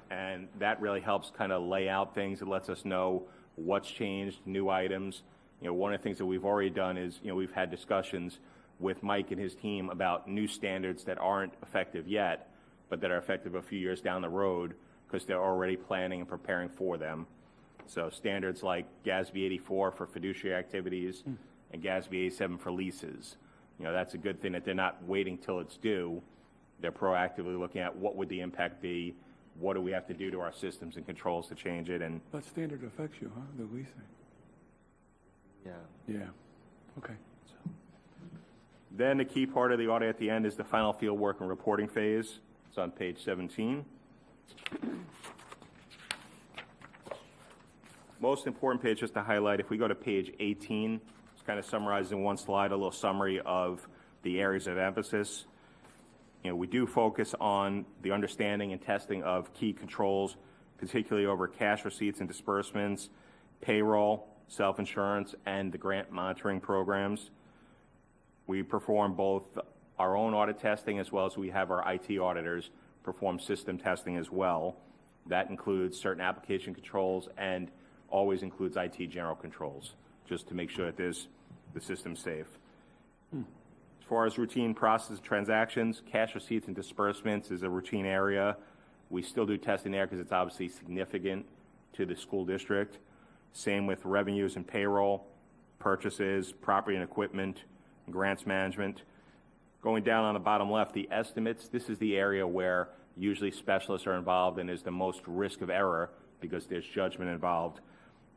and that really helps kind of lay out things. It lets us know what's changed, new items. One of the things that we've already done is, we've had discussions with Mike and his team about new standards that aren't effective yet, but that are effective a few years down the road because they're already planning and preparing for them. So standards like GASB 84 for fiduciary activities and GASB 87 for leases. That's a good thing that they're not waiting till it's due. They're proactively looking at what would the impact be, what do we have to do to our systems and controls to change it. And That standard affects you, huh, the leasing? Yeah. Yeah, okay. then the key part of the audit at the end is the final field work and reporting phase. It's on page 17. Most important page just to highlight, if we go to page 18, it's kind of summarized in one slide, a little summary of the areas of emphasis. We do focus on the understanding and testing of key controls, particularly over cash receipts and disbursements, payroll, self-insurance, and the grant monitoring programs. We perform both our own audit testing as well as we have our IT auditors perform system testing as well. That includes certain application controls and always includes IT general controls, just to make sure that the system's safe. As far as routine process transactions, cash receipts and disbursements is a routine area. We still do testing there because it's obviously significant to the school district. Same with revenues and payroll, purchases, property and equipment, grants management. Going down on the bottom left, the estimates, this is the area where usually specialists are involved and is the most risk of error because there's judgment involved.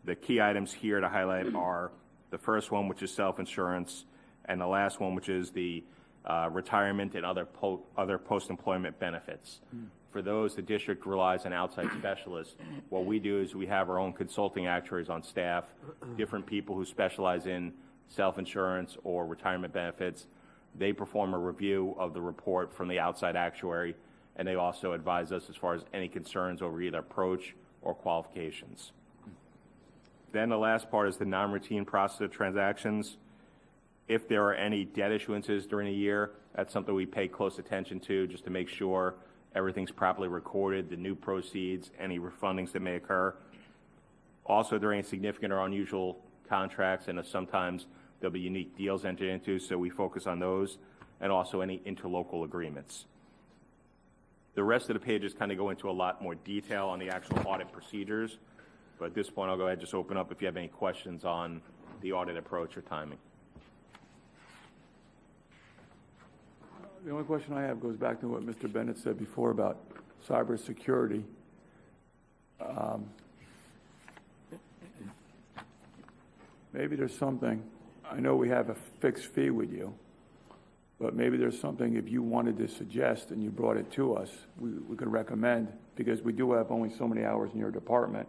The key items here to highlight are the first one, which is self-insurance, and the last one, which is the retirement and other post-employment benefits. For those, the district relies on outside specialists. What we do is we have our own consulting actuaries on staff, different people who specialize in self-insurance or retirement benefits. They perform a review of the report from the outside actuary, and they also advise us as far as any concerns over either approach or qualifications. Then the last part is the non-routine process of transactions. If there are any debt issuances during the year, that's something we pay close attention to just to make sure everything's properly recorded, the new proceeds, any refundings that may occur. Also, during significant or unusual contracts, and sometimes there'll be unique deals entered into, so we focus on those, and also any interlocal agreements. The rest of the pages kind of go into a lot more detail on the actual audit procedures, but at this point I'll go ahead and just open up if you have any questions on the audit approach or timing. The only question I have goes back to what Mr. Bennett said before about cybersecurity. Maybe there's something, I know we have a fixed fee with you, but maybe there's something if you wanted to suggest and you brought it to us, we could recommend, because we do have only so many hours in your department.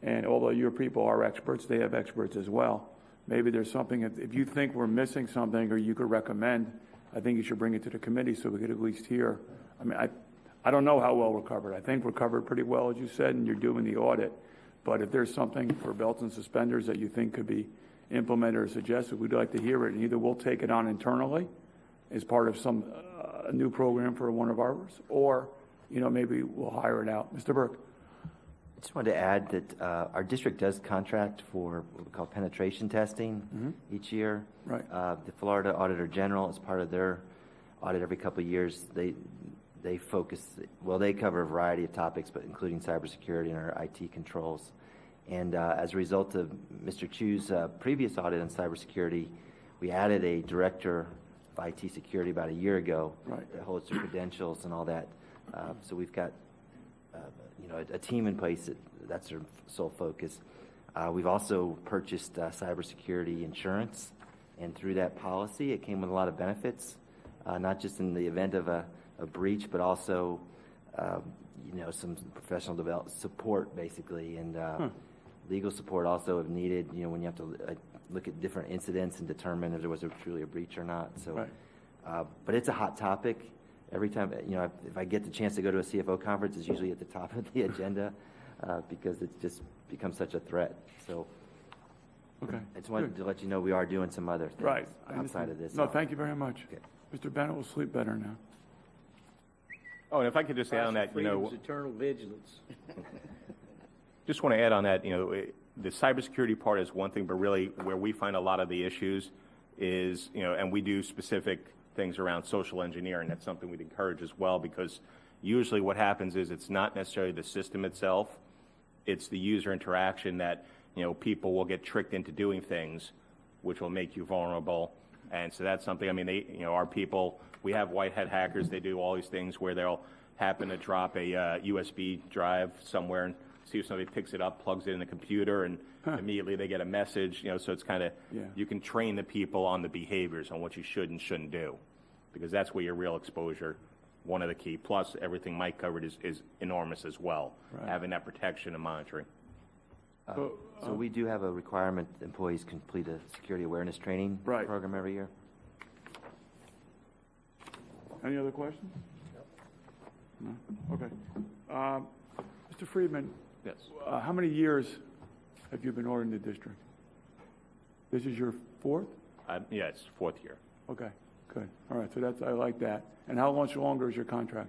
And although your people are experts, they have experts as well. Maybe there's something, if you think we're missing something or you could recommend, I think you should bring it to the committee so we could at least hear. I mean, I don't know how well we're covered. I think we're covered pretty well, as you said, and you're doing the audit. But if there's something for belts and suspenders that you think could be implemented or suggested, we'd like to hear it. And either we'll take it on internally as part of some, a new program for one of ours, or, maybe we'll hire it out. Mr. Burke? I just wanted to add that our district does contract for what we call penetration testing each year. Right. The Florida Auditor General, as part of their audit every couple of years, they focus, they cover a variety of topics, but including cybersecurity and our IT controls. And as a result of Mr. Chu's previous audit on cybersecurity, we added a director of IT security about a year ago that holds the credentials and all that. So we've got a team in place that's their sole focus. We've also purchased cybersecurity insurance, and through that policy, it came with a lot of benefits, not just in the event of a breach, but also, some professional development support, basically, and legal support also if needed. When you have to look at different incidents and determine if there was truly a breach or not. So, but it's a hot topic. Every time, if I get the chance to go to a CFO conference, it's usually at the top of the agenda because it's just become such a threat. So, I just wanted to let you know we are doing some other things outside of this. No, thank you very much. Okay. Mr. Bennett will sleep better now. Oh, and if I could just add on that, eternal vigilance. Just want to add on that, the cybersecurity part is one thing, but really where we find a lot of the issues is, and we do specific things around social engineering. That's something we'd encourage as well, because usually what happens is it's not necessarily the system itself, it's the user interaction that, people will get tricked into doing things which will make you vulnerable. And so that's something, our people, we have white hat hackers, they do all these things where they'll happen to drop a USB drive somewhere and see if somebody picks it up, plugs it in the computer, and immediately they get a message, so it's kind of, you can train the people on the behaviors, on what you should and shouldn't do, because that's where your real exposure, one of the key, plus everything Mike covered is enormous as well, having that protection and monitoring. So we do have a requirement that employees complete a security awareness training program every year. Any other questions? No? Okay. Mr. Friedman? Yes. How many years have you been auditing the district? This is your fourth? Yeah, it's fourth year. Okay, good. All right, so I like that. And how much longer is your contract?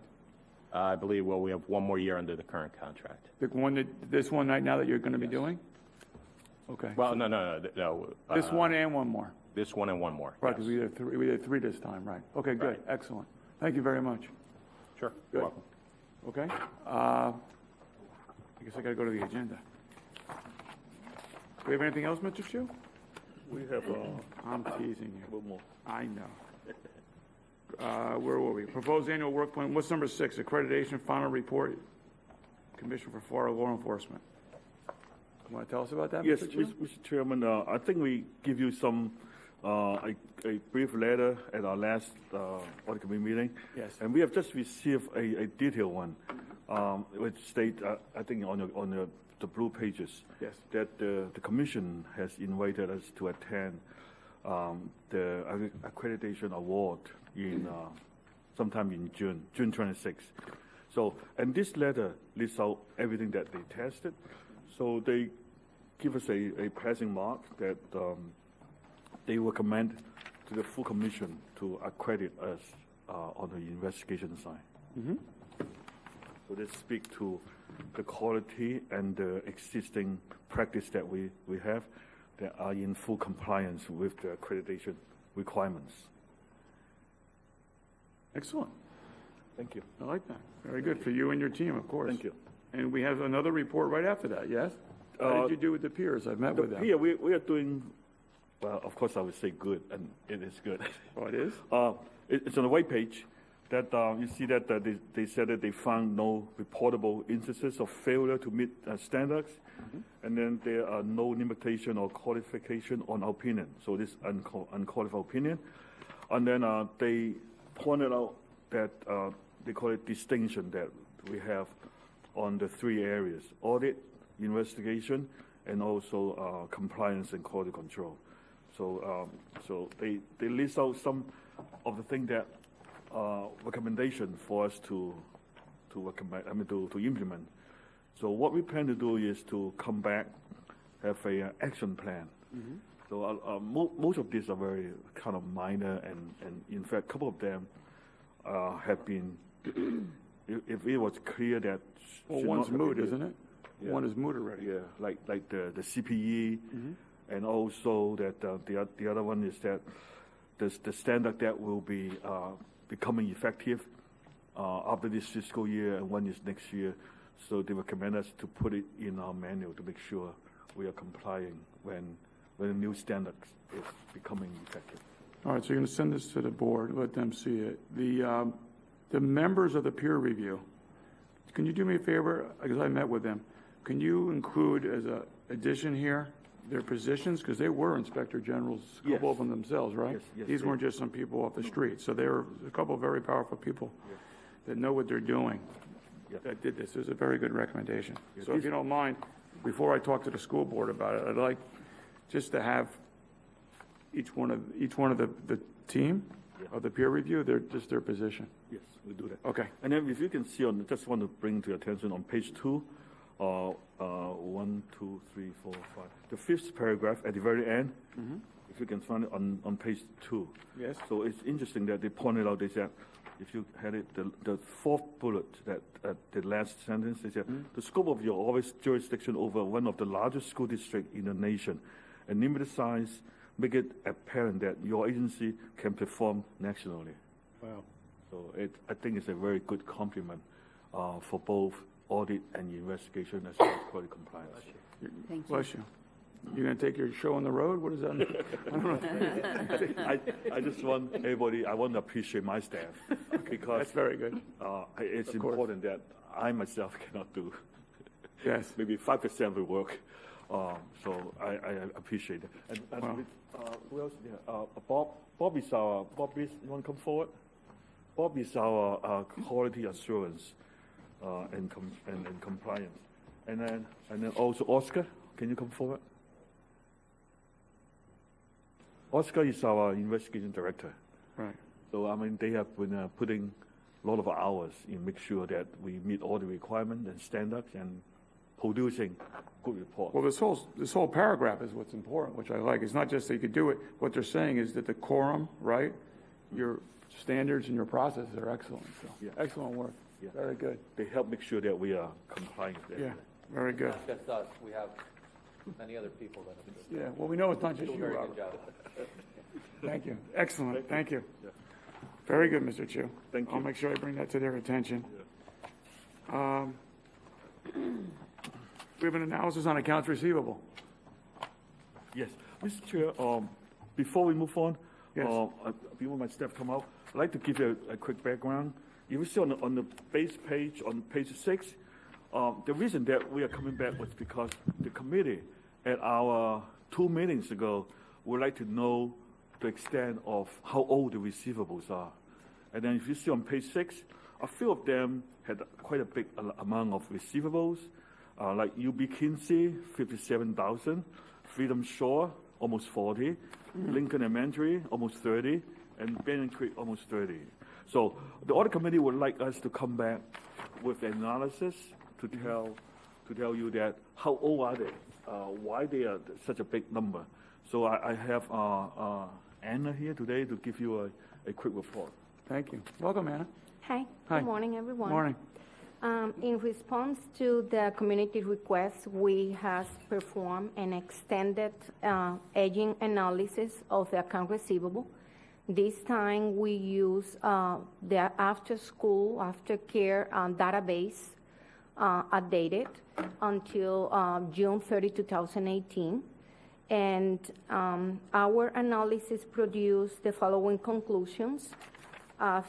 I believe, we have one more year under the current contract. This one right now that you're going to be doing? Okay. Well, no. This one and one more? This one and one more. Right, because we did three this time, right. Okay, good, excellent. Thank you very much. Sure, Good. you're welcome. Okay. I guess I got to go to the agenda. Do we have anything else, Mr. Chu? We have I'm teasing you. one more. I know. Where were we? Proposed annual work plan. What's number 6? Accreditation final report. Commission for Florida Law Enforcement. You want to tell us about that, Yes, Mr. Chu? Mr. Chairman, I think we give you some a brief letter at our last audit committee meeting. Yes. And we have just received a detailed one, which state I think on the blue pages. Yes. That the commission has invited us to attend the accreditation award in sometime in June 26th. So, and this letter lists out everything that they tested. So they give us a passing mark that they recommend to the full commission to accredit us on the investigation side. Mm-hmm. So they speak to the quality and the existing practice that we have that are in full compliance with the accreditation requirements. Excellent. Thank you. I like that. Very good for you and your team, of course. Thank you. And we have another report right after that, yes? How did you do with the peers? I've met with them. Yeah, we are doing, well, of course I would say good, and it is good. Oh, it is? It's on the white page that you see that they said that they found no reportable instances of failure to meet standards, and then there are no limitation or qualification on opinion. So this unqualified opinion. And then they pointed out that they call it distinction that we have on the 3 areas: audit, investigation, and also compliance and quality control. So so they list out some of the things that recommendation for us to recommend, to implement. So what we plan to do is to come back, have a action plan So most of these are very kind of minor, and in fact, a couple of them have been, if it was clear that... Well, one's moot, isn't it? Yeah. One is moot already. Yeah, like the CPE, and also that the other one is that the standard that will be becoming effective after this fiscal year, and one is next year. So they recommend us to put it in our manual to make sure we are complying when the new standard is becoming effective. All right, so you're going to send this to the board, let them see it. The members of the peer review, can you do me a favor, because I met with them, can you include as an addition here their positions, because they were inspector generals, a couple of them themselves, right? Yes, These weren't just some people off the street, so they were a couple of very powerful people that know what they're doing that did this. It was a very good recommendation. So if you don't mind, before I talk to the school board about it, I'd like just to have each one of the team of the peer review, their position. Yes, we do that. Okay. And then if you can see just want to bring to your attention on page 2, 1, 2, 3, 4, 5. The 5th paragraph at the very end, if you can find it on page 2. Yes. So it's interesting that they pointed out, they said, if you had it, the 4th bullet, that the last sentence, they said, the scope of your office jurisdiction over one of the largest school districts in the nation, and limited size, make it apparent that your agency can perform nationally. Wow. So I think it's a very good compliment for both audit and investigation as well as quality compliance. Thank you. Bless you. You're going to take your show on the road? What does that mean? I don't know. I just want everybody, I want to appreciate my staff because That's very good. It's important that I myself cannot do. Yes. Maybe 5% of the work. So I appreciate it. And who else? Yeah, Bob is our, you want to come forward? Bob is our quality assurance and compliance. And then also Oscar, can you come forward? Oscar is our investigation director. Right. So, I mean, they have been putting a lot of hours in make sure that we meet all the requirements and standards and producing good reports. Well, this whole paragraph is what's important, which I like. It's not just that you could do it. What they're saying is that the quorum, right, your standards and your processes are excellent. So, excellent work. Yeah. Very good. They help make sure that we are complying with everything. Yeah, very good. Not just us, we have many other people that have been Yeah, well, we know it's not just doing you, a very Robert. good job. Thank you. Excellent. Thank you. Yeah. Very good, Mr. Chu. Thank you. I'll make sure I bring that to their attention. We have an analysis on accounts receivable. Yes. Mr. Chair, before we move on, Yes. before my staff come out, I'd like to give you a quick background. You will see on the base page, on page 6, the reason that we are coming back was because the committee at our 2 meetings ago would like to know the extent of how old the receivables are. And then if you see on page 6, a few of them had quite a big amount of receivables, like UB Kinsey, 57,000, Freedom Shore, almost 40, Lincoln Elementary, almost 30, and Banyan Creek, almost 30. So the audit committee would like us to come back with analysis to tell you that how old are they, why they are such a big number. So I have Anna here today to give you a quick report. Thank you. Welcome, Anna. Hi. Hi. Good morning, everyone. Morning. In response to the community request, we have performed an extended aging analysis of the account receivable. This time we use the after-school, after-care database updated until June 30, 2018. And our analysis produced the following conclusions of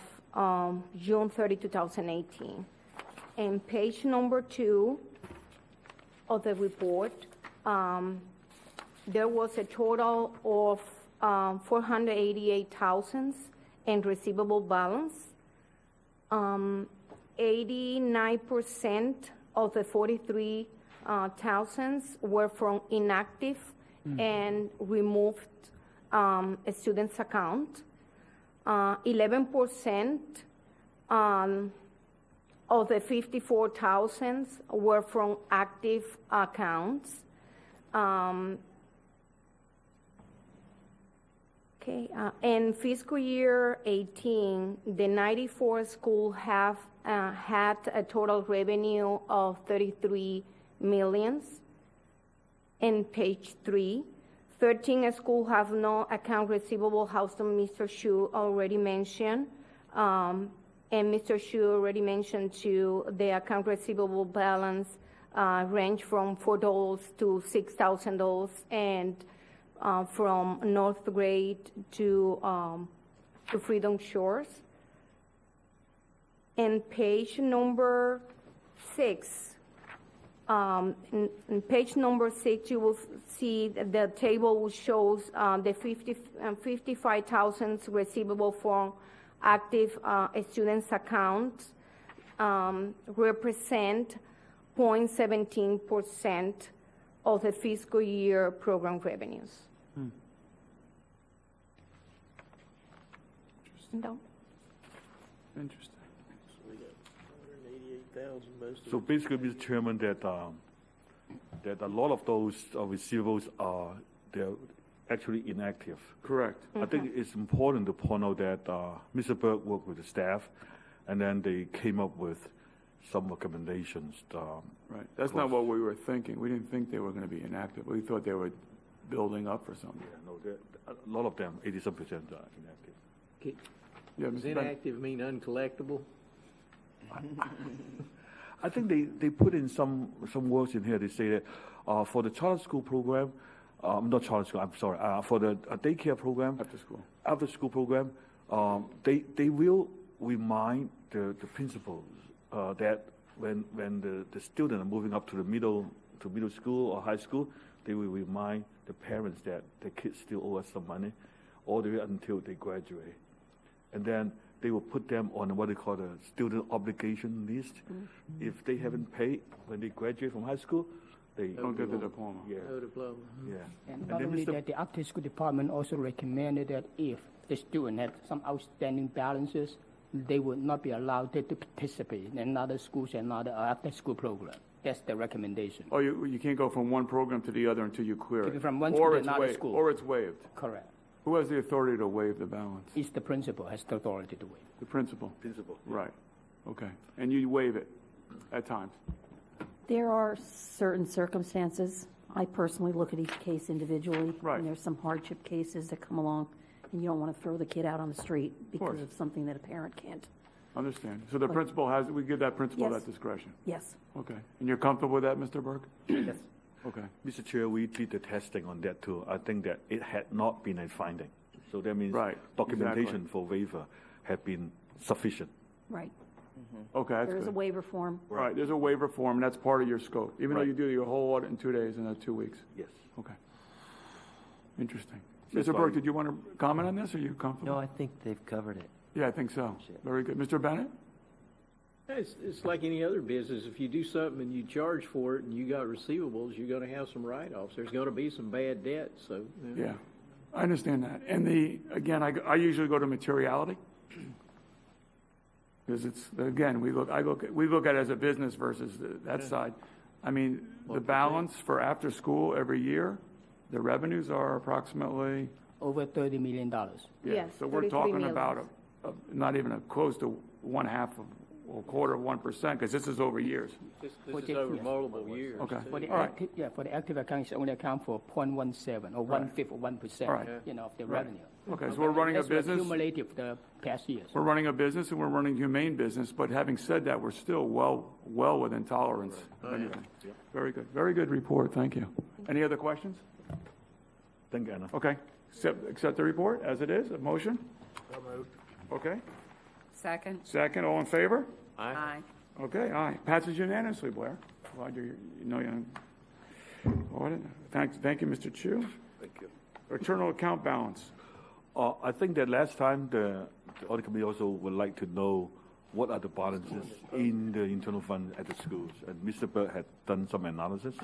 June 30, 2018. In page number 2 of the report, there was a total of 488,000 in receivable balance. 89% of the 43,000 were from inactive and removed students' account. 11% of the 54,000 were from active accounts. Okay, in fiscal year 18, the 94 school have had a total revenue of 33 millions. In page 3, 13 schools have no account receivable, house Mr. Shu already mentioned. And Mr. Shu already mentioned too, the account receivable balance range from $4 to $6,000, and from North Grade to Freedom Shores. And page number 6, in page number 6, you will see the table shows the 55,000 receivable from active students' accounts represent 0.17% of the fiscal year program revenues. No. Interesting. So we got 188,000 most of So it. basically, Mr. Chairman, that a lot of those receivables they're actually inactive. Correct. I think it's important to point out that Mr. Burke worked with the staff, and then they came up with some recommendations. Right. That's not what we were thinking. We didn't think they were going to be inactive. We thought they were building up for something. Yeah, no, a lot of them, 87% are inactive. Okay. Yeah, Does Mr. Bennett. inactive mean uncollectible? I think they put in some words in here. They say that for the charter school program, not charter school, I'm sorry, for the daycare program, after school program, they will remind the principals that when the student are moving up to the middle school or high school, they will remind the parents that the kids still owe us some money all the way until they graduate. And then they will put them on what they call the student obligation list. If they haven't paid when they graduate from high school, they don't get the diploma. Yeah. No diploma. Yeah. And not only that, the after school department also recommended that if the student had some outstanding balances, they would not be allowed to participate in another schools and another after school program. That's the recommendation. Oh, you can't go from one program to the other until you clear it. From one school to another school. Or it's waived. Correct. Who has the authority to waive the balance? It's the principal has the authority to waive. The principal? Principal. Right. Okay. And you waive it at times? There are certain circumstances. I personally look at each case individually. Right. And there's some hardship cases that come along, and you don't want to throw the kid out on the street because of something that a parent can't. Understand. So the principal we give that principal Yes. that discretion? Yes. Okay. And you're comfortable with that, Mr. Burke? Yes. Okay. Mr. Chair, we did the testing on that too. I think that it had not been a finding. So that means documentation for waiver had been sufficient. Right. Okay, that's There's a good. waiver form. Right, there's a waiver form, and that's part of your scope, even though Right. you do your whole audit in 2 days and 2 weeks. Yes. Okay. Interesting. That's Mr. Burke, fine. did you want to comment on this, or are you comfortable? No, I think they've covered it. Yeah, I think so. Very good. Mr. Bennett? It's like any other business. If you do something and you charge for it and you got receivables, you're going to have some write-offs. There's going to be some bad debt, so. Yeah, I understand that. And again, I usually go to materiality. Because again, we look at it as a business versus that side. I mean, the balance for after school every year, the revenues are approximately. Over $30 million. Yeah, Yes, so we're 33 talking million. about not even close to 1/2 or 1/4 of 1%, because this is over years. This is over multiple years. Okay. too. For the All right. for the active accounts, it only account for 0.17 or 1/5 of 1%. All right. Of the Right. revenue. Okay, so we're running a That's business. Cumulative the past years. We're running a business and we're running humane business, but having said that, we're still well within tolerance. of anything. Very good. Very good report. Thank you. Any other questions? Thank you, Anna. Okay. Accept the report as it is. A motion? Okay. Second? Second, all in favor? Aye. Okay, aye. Passes unanimously, Blair. Glad you audit. Thank you, Mr. Chu. Thank you. Internal account balance. I think that last time the audit committee also would like to know what are the balances in the internal fund at the schools. And Mr. Burke had done some analysis.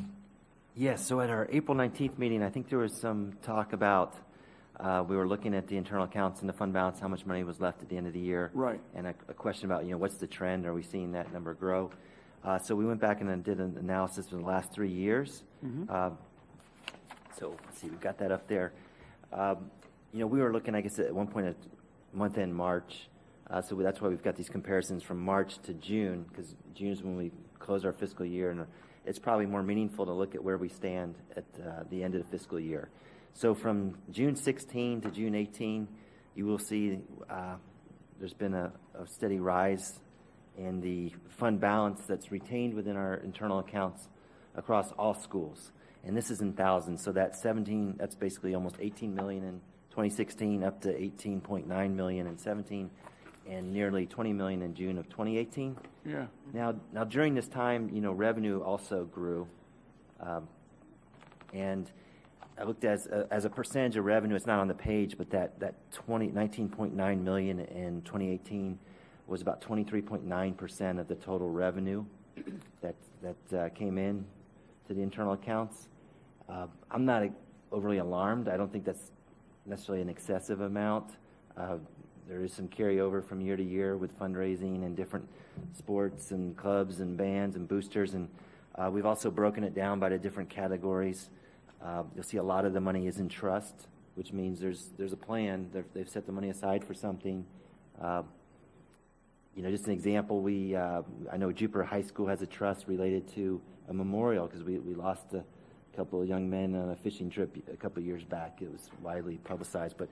Yes, so at our April 19th meeting, I think there was some talk about, we were looking at the internal accounts and the fund balance, how much money was left at the end of the year. Right. And a question about, what's the trend? Are we seeing that number grow? So we went back and then did an analysis for the last 3 years. So let's see, we've got that up there. we were looking, I guess, at one point at month-end March. So that's why we've got these comparisons from March to June, because June is when we close our fiscal year, and it's probably more meaningful to look at where we stand at the end of the fiscal year. So from June 16 to June 18, you will see there's been a steady rise in the fund balance that's retained within our internal accounts across all schools. And this is in thousands, so that's basically almost 18 million in 2016, up to 18.9 million in 17, and nearly 20 million in June of 2018. Yeah. Now during this time, revenue also grew, and I looked as a percentage of revenue. It's not on the page, but that 19.9 million in 2018 was about 23.9% of the total revenue that came in to the internal accounts. I'm not overly alarmed. I don't think that's necessarily an excessive amount. There is some carryover from year to year with fundraising and different sports and clubs and bands and boosters, and we've also broken it down by the different categories. You'll see a lot of the money is in trust, which means there's a plan. They've set the money aside for something. Just an example, I know Jupiter High School has a trust related to a memorial because we lost a couple of young men on a fishing trip a couple of years back. It was widely publicized, but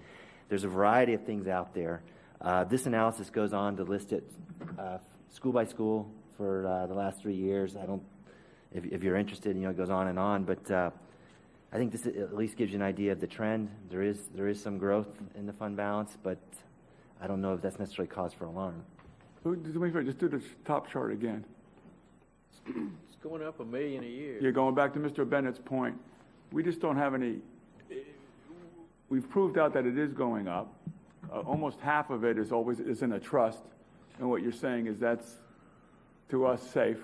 there's a variety of things out there. This analysis goes on to list it school by school for the last 3 years. If you're interested, it goes on and on, but I think this at least gives you an idea of the trend. There is some growth in the fund balance, but I don't know if that's necessarily cause for alarm. Just do the top chart again. It's going up $1 million a year. Yeah, going back to Mr. Bennett's point, we just don't have any. We've proved out that it is going up. Almost half of it is in a trust, and what you're saying is that's to us safe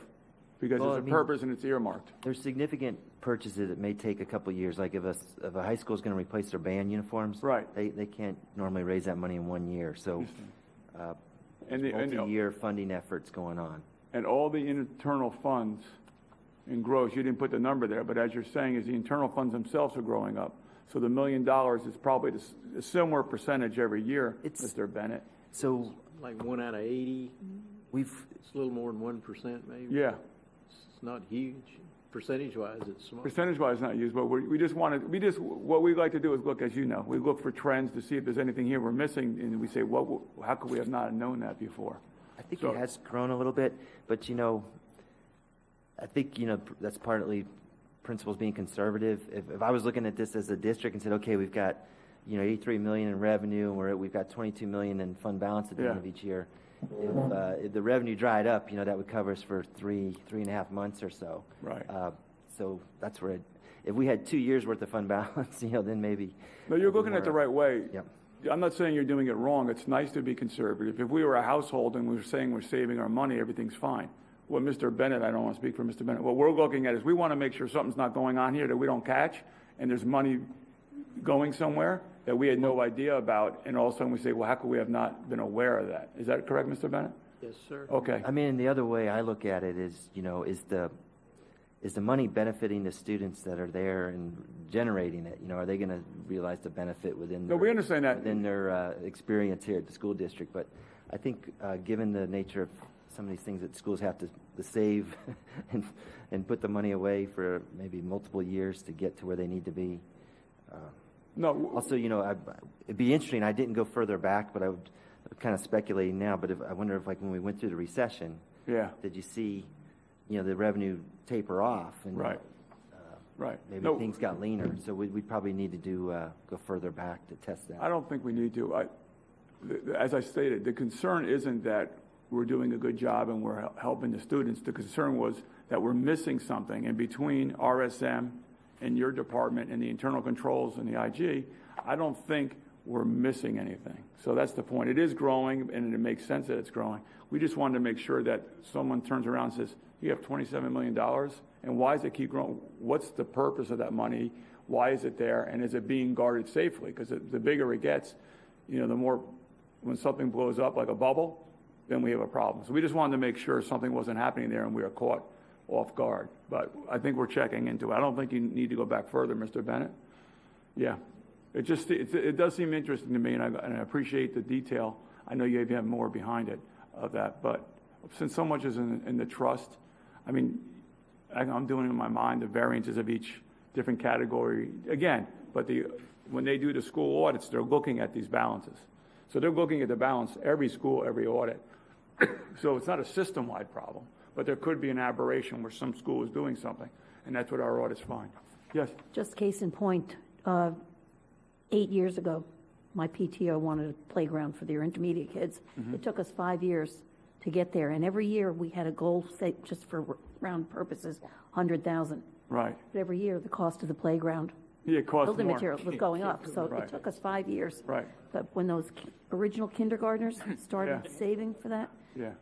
because there's a purpose and it's earmarked. There's significant purchases that may take a couple of years. Like if a high school is going to replace their band uniforms, right? They can't normally raise that money in 1 year. So, multi-year funding efforts going on. And all the internal funds in gross, you didn't put the number there, but as you're saying, is the internal funds themselves are growing up. So the $1 million is probably a similar percentage every year, Mr. Bennett. So like 1 out of 80. It's a little more than 1%, maybe. Yeah. It's not huge. Percentage-wise, it's small. Percentage-wise, not huge, but what we like to do is look, as you know, we look for trends to see if there's anything here we're missing, and we say, how could we have not known that before? I think it has grown a little bit, but I think that's partly principals being conservative. If I was looking at this as a district and said, okay, we've got 83 million in revenue, and we've got 22 million in fund balance at the end of each year. If the revenue dried up, that would cover us for 3.5 months or so. Right. So that's where if we had 2 years worth of fund balance, then maybe. No, you're looking at the right way. Yep. I'm not saying you're doing it wrong. It's nice to be conservative. If we were a household and we were saying we're saving our money, everything's fine. Well, Mr. Bennett, I don't want to speak for Mr. Bennett. What we're looking at is we want to make sure something's not going on here that we don't catch, and there's money going somewhere that we had no idea about, and all of a sudden we say, well, how could we have not been aware of that? Is that correct, Mr. Bennett? Yes, sir. Okay. I mean, the other way I look at it is, is the money benefiting the students that are there and generating it? Are they going to realize the benefit within their, we understand that. within their experience here at the school district? But I think given the nature of some of these things that schools have to save and put the money away for maybe multiple years to get to where they need to be. Also, it'd be interesting. I didn't go further back, but I'm kind of speculating now. But I wonder if, like, when we went through the recession, did you see, the revenue taper off? And, right. Maybe things got leaner. So we probably need to go further back to test that. I don't think we need to. As I stated, the concern isn't that we're doing a good job and we're helping the students. The concern was that we're missing something. And between RSM and your department and the internal controls and the IG, I don't think we're missing anything. So that's the point. It is growing, and it makes sense that it's growing. We just wanted to make sure that someone turns around and says, you have $27 million, and why does it keep growing? What's the purpose of that money? Why is it there? And is it being guarded safely? Because the bigger it gets, the more, when something blows up like a bubble, then we have a problem. So we just wanted to make sure something wasn't happening there and we were caught off guard. But I think we're checking into it. I don't think you need to go back further, Mr. Bennett. Yeah. It just, it does seem interesting to me, and I appreciate the detail. I know you have more behind it of that, but since so much is in the trust, I mean, I'm doing in my mind the variances of each different category again, but when they do the school audits, they're looking at these balances. So they're looking at the balance every school, every audit. So it's not a system-wide problem, but there could be an aberration where some school is doing something, and that's what our audits find. Yes? Just case in point, 8 years ago, my PTO wanted a playground for their intermediate kids. It took us 5 years to get there, and every year we had a goal set just for round purposes, 100,000. Right. But every year, the cost of the playground, It costs building more. materials was going up, so Right. it took us 5 years. Right. But when those original kindergartners started Yeah. saving for that, Yeah,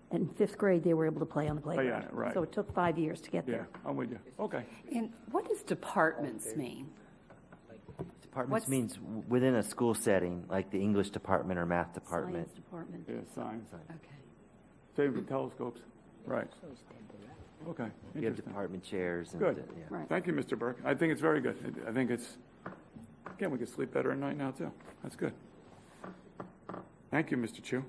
in 5th grade, they were able to play on the on playground. it, right. So it took 5 years to get yeah, there. I'm with you. Okay. And what does departments mean? Departments What's- means within a school setting, like the English department or math department. Science department. Yeah, science. Okay. Same for telescopes. Right. Okay, You have interesting. department chairs. And, Good. yeah. Right. Thank you, Mr. Burke. I think it's very good. I think it's, again, we can sleep better at night now, too. That's good. Thank you, Mr. Chu.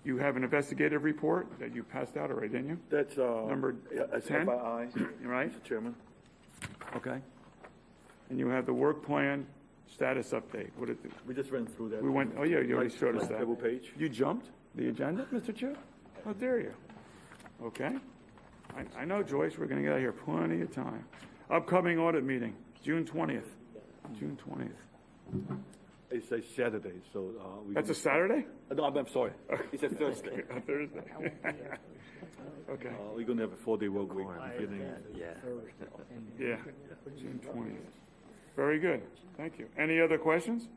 You have an investigative report that you passed out already, didn't you? That's, Number 10? FYI, Right? Mr. Chairman. Okay. And you have the work plan status update. What is it? We just ran through that. We went, oh, yeah, you already Like- showed us like that. Double page. You jumped the agenda, Mr. Chu? How dare you? Okay. I know, Joyce, we're going to get out of here plenty of time. Upcoming audit meeting, June 20th. June 20th. It's a Saturday, so, That's a Saturday? No, I'm sorry. It's a Thursday. A Thursday. Okay. We're gonna have a 4-day work week beginning. Yeah. Yeah, June 20th. Very good. Thank you. Any other questions?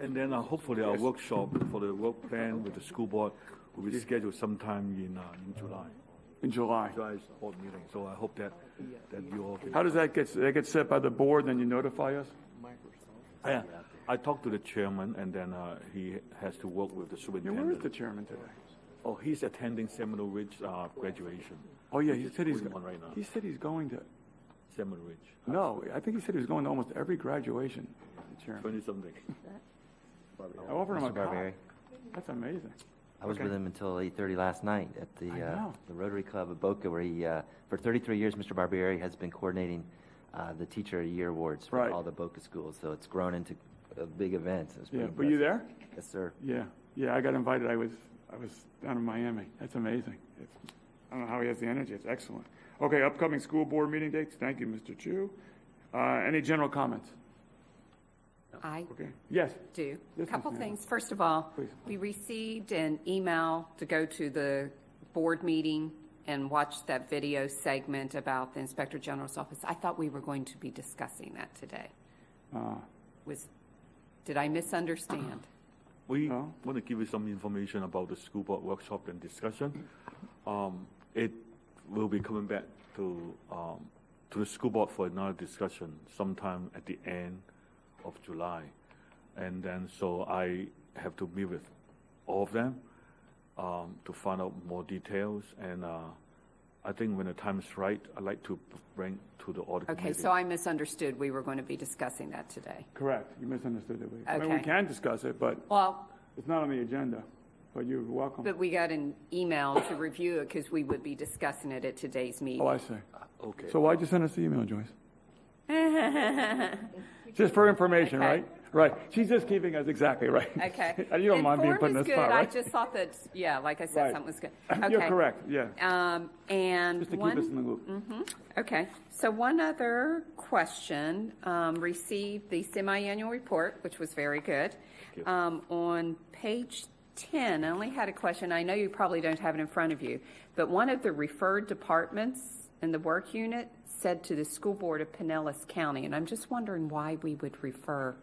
And then hopefully our workshop for the work plan with the school board will be scheduled sometime in July. In July. July's board meeting, so I hope that you all can. How does that get set by the board, then you notify us? Yeah, I talked to the chairman, and then he has to work with the Yeah, superintendent. where is the chairman today? Oh, he's attending Seminole Ridge graduation. Oh, yeah, he said he's, going on right now. he said he's going to, Seminole Ridge. no, I think he said he was going to almost every graduation, the chairman. 20-something. I offered him a Mr. cop. Barbieri. That's amazing. I was Okay. with him until 8:30 last night at the know. the Rotary Club of Boca, where he, for 33 years, Mr. Barbieri has been coordinating the Teacher of the Year Awards for Right. all the Boca schools. So it's grown into a big event. It's Yeah, pretty were you impressive. there? Yes, sir. Yeah, I got invited. I was down in Miami. That's amazing. I don't know how he has the energy. It's excellent. Okay, upcoming school board meeting dates. Thank you, Mr. Chu. Any general comments? I Okay. Yes. do. A Yes, couple Ms. things. First of all, Please. we received an email to go to the board meeting and watch that video segment about the Inspector General's office. I thought we were going to be discussing that today. Did I misunderstand? We No. want to give you some information about the school board workshop and discussion. It will be coming back to the school board for another discussion sometime at the end of July. And then, so I have to meet with all of them to find out more details. And I think when the time is right, I'd like to bring to the audit Okay, committee. so I misunderstood. We were going to be discussing that today. Correct. You misunderstood it. I mean, we Okay. can discuss it, but Well, it's not on the agenda. But you're welcome. but we got an email to review it because we would be discussing it at today's meeting. Oh, I see. Okay. So why'd you send us the email, Joyce? Just for information, Okay. right? Right. She's just keeping us exactly right. Okay. You don't mind being put in Informed this is good. spot, I right? just thought that, yeah, like I said, Right. something was good. You're Okay. correct, yeah. And Just to keep one, us in the loop. okay, so one other question, received the semi-annual report, which was very good. On page 10, I only had a question. I know you probably don't have it in front of you, but one of the referred departments in the work unit said to the school board of Pinellas County, and I'm just wondering why we would refer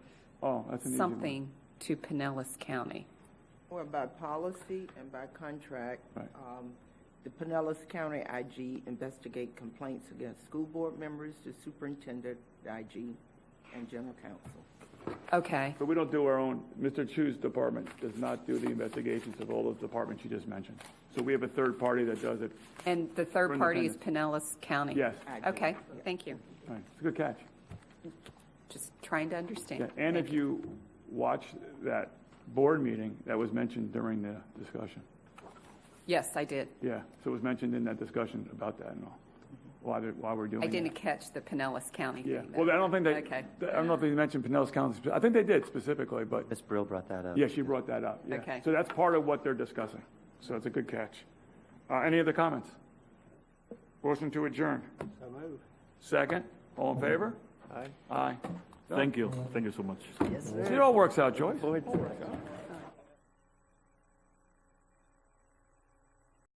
Oh, that's an easy one. something to Pinellas County. Well, by policy and by contract, Right. the Pinellas County IG investigate complaints against school board members, the superintendent, the IG, and general counsel. Okay, But we don't do our own, Mr. Chu's department does not do the investigations of all those departments you just mentioned. So we have a third party that does it. and the third party is Pinellas County? Yes. Okay, thank you. Right. It's a good catch. just trying to understand. Yeah, and if you watch that board meeting, that was mentioned during the discussion. Yes, I did. Yeah, so it was mentioned in that discussion about that and all, while we're doing I that. didn't catch the Pinellas County Yeah, thing. though. well, I don't think Okay. I don't know if they mentioned Pinellas County. I think they did specifically, but Ms. Brill brought that up. yeah, she brought that up. Yeah. Okay. So that's part of what they're discussing. So it's a good catch. Any other comments? Motion to adjourn. So moved. Second, all in favor? Aye. Aye. Thank you so much. See, it all works out, Joyce.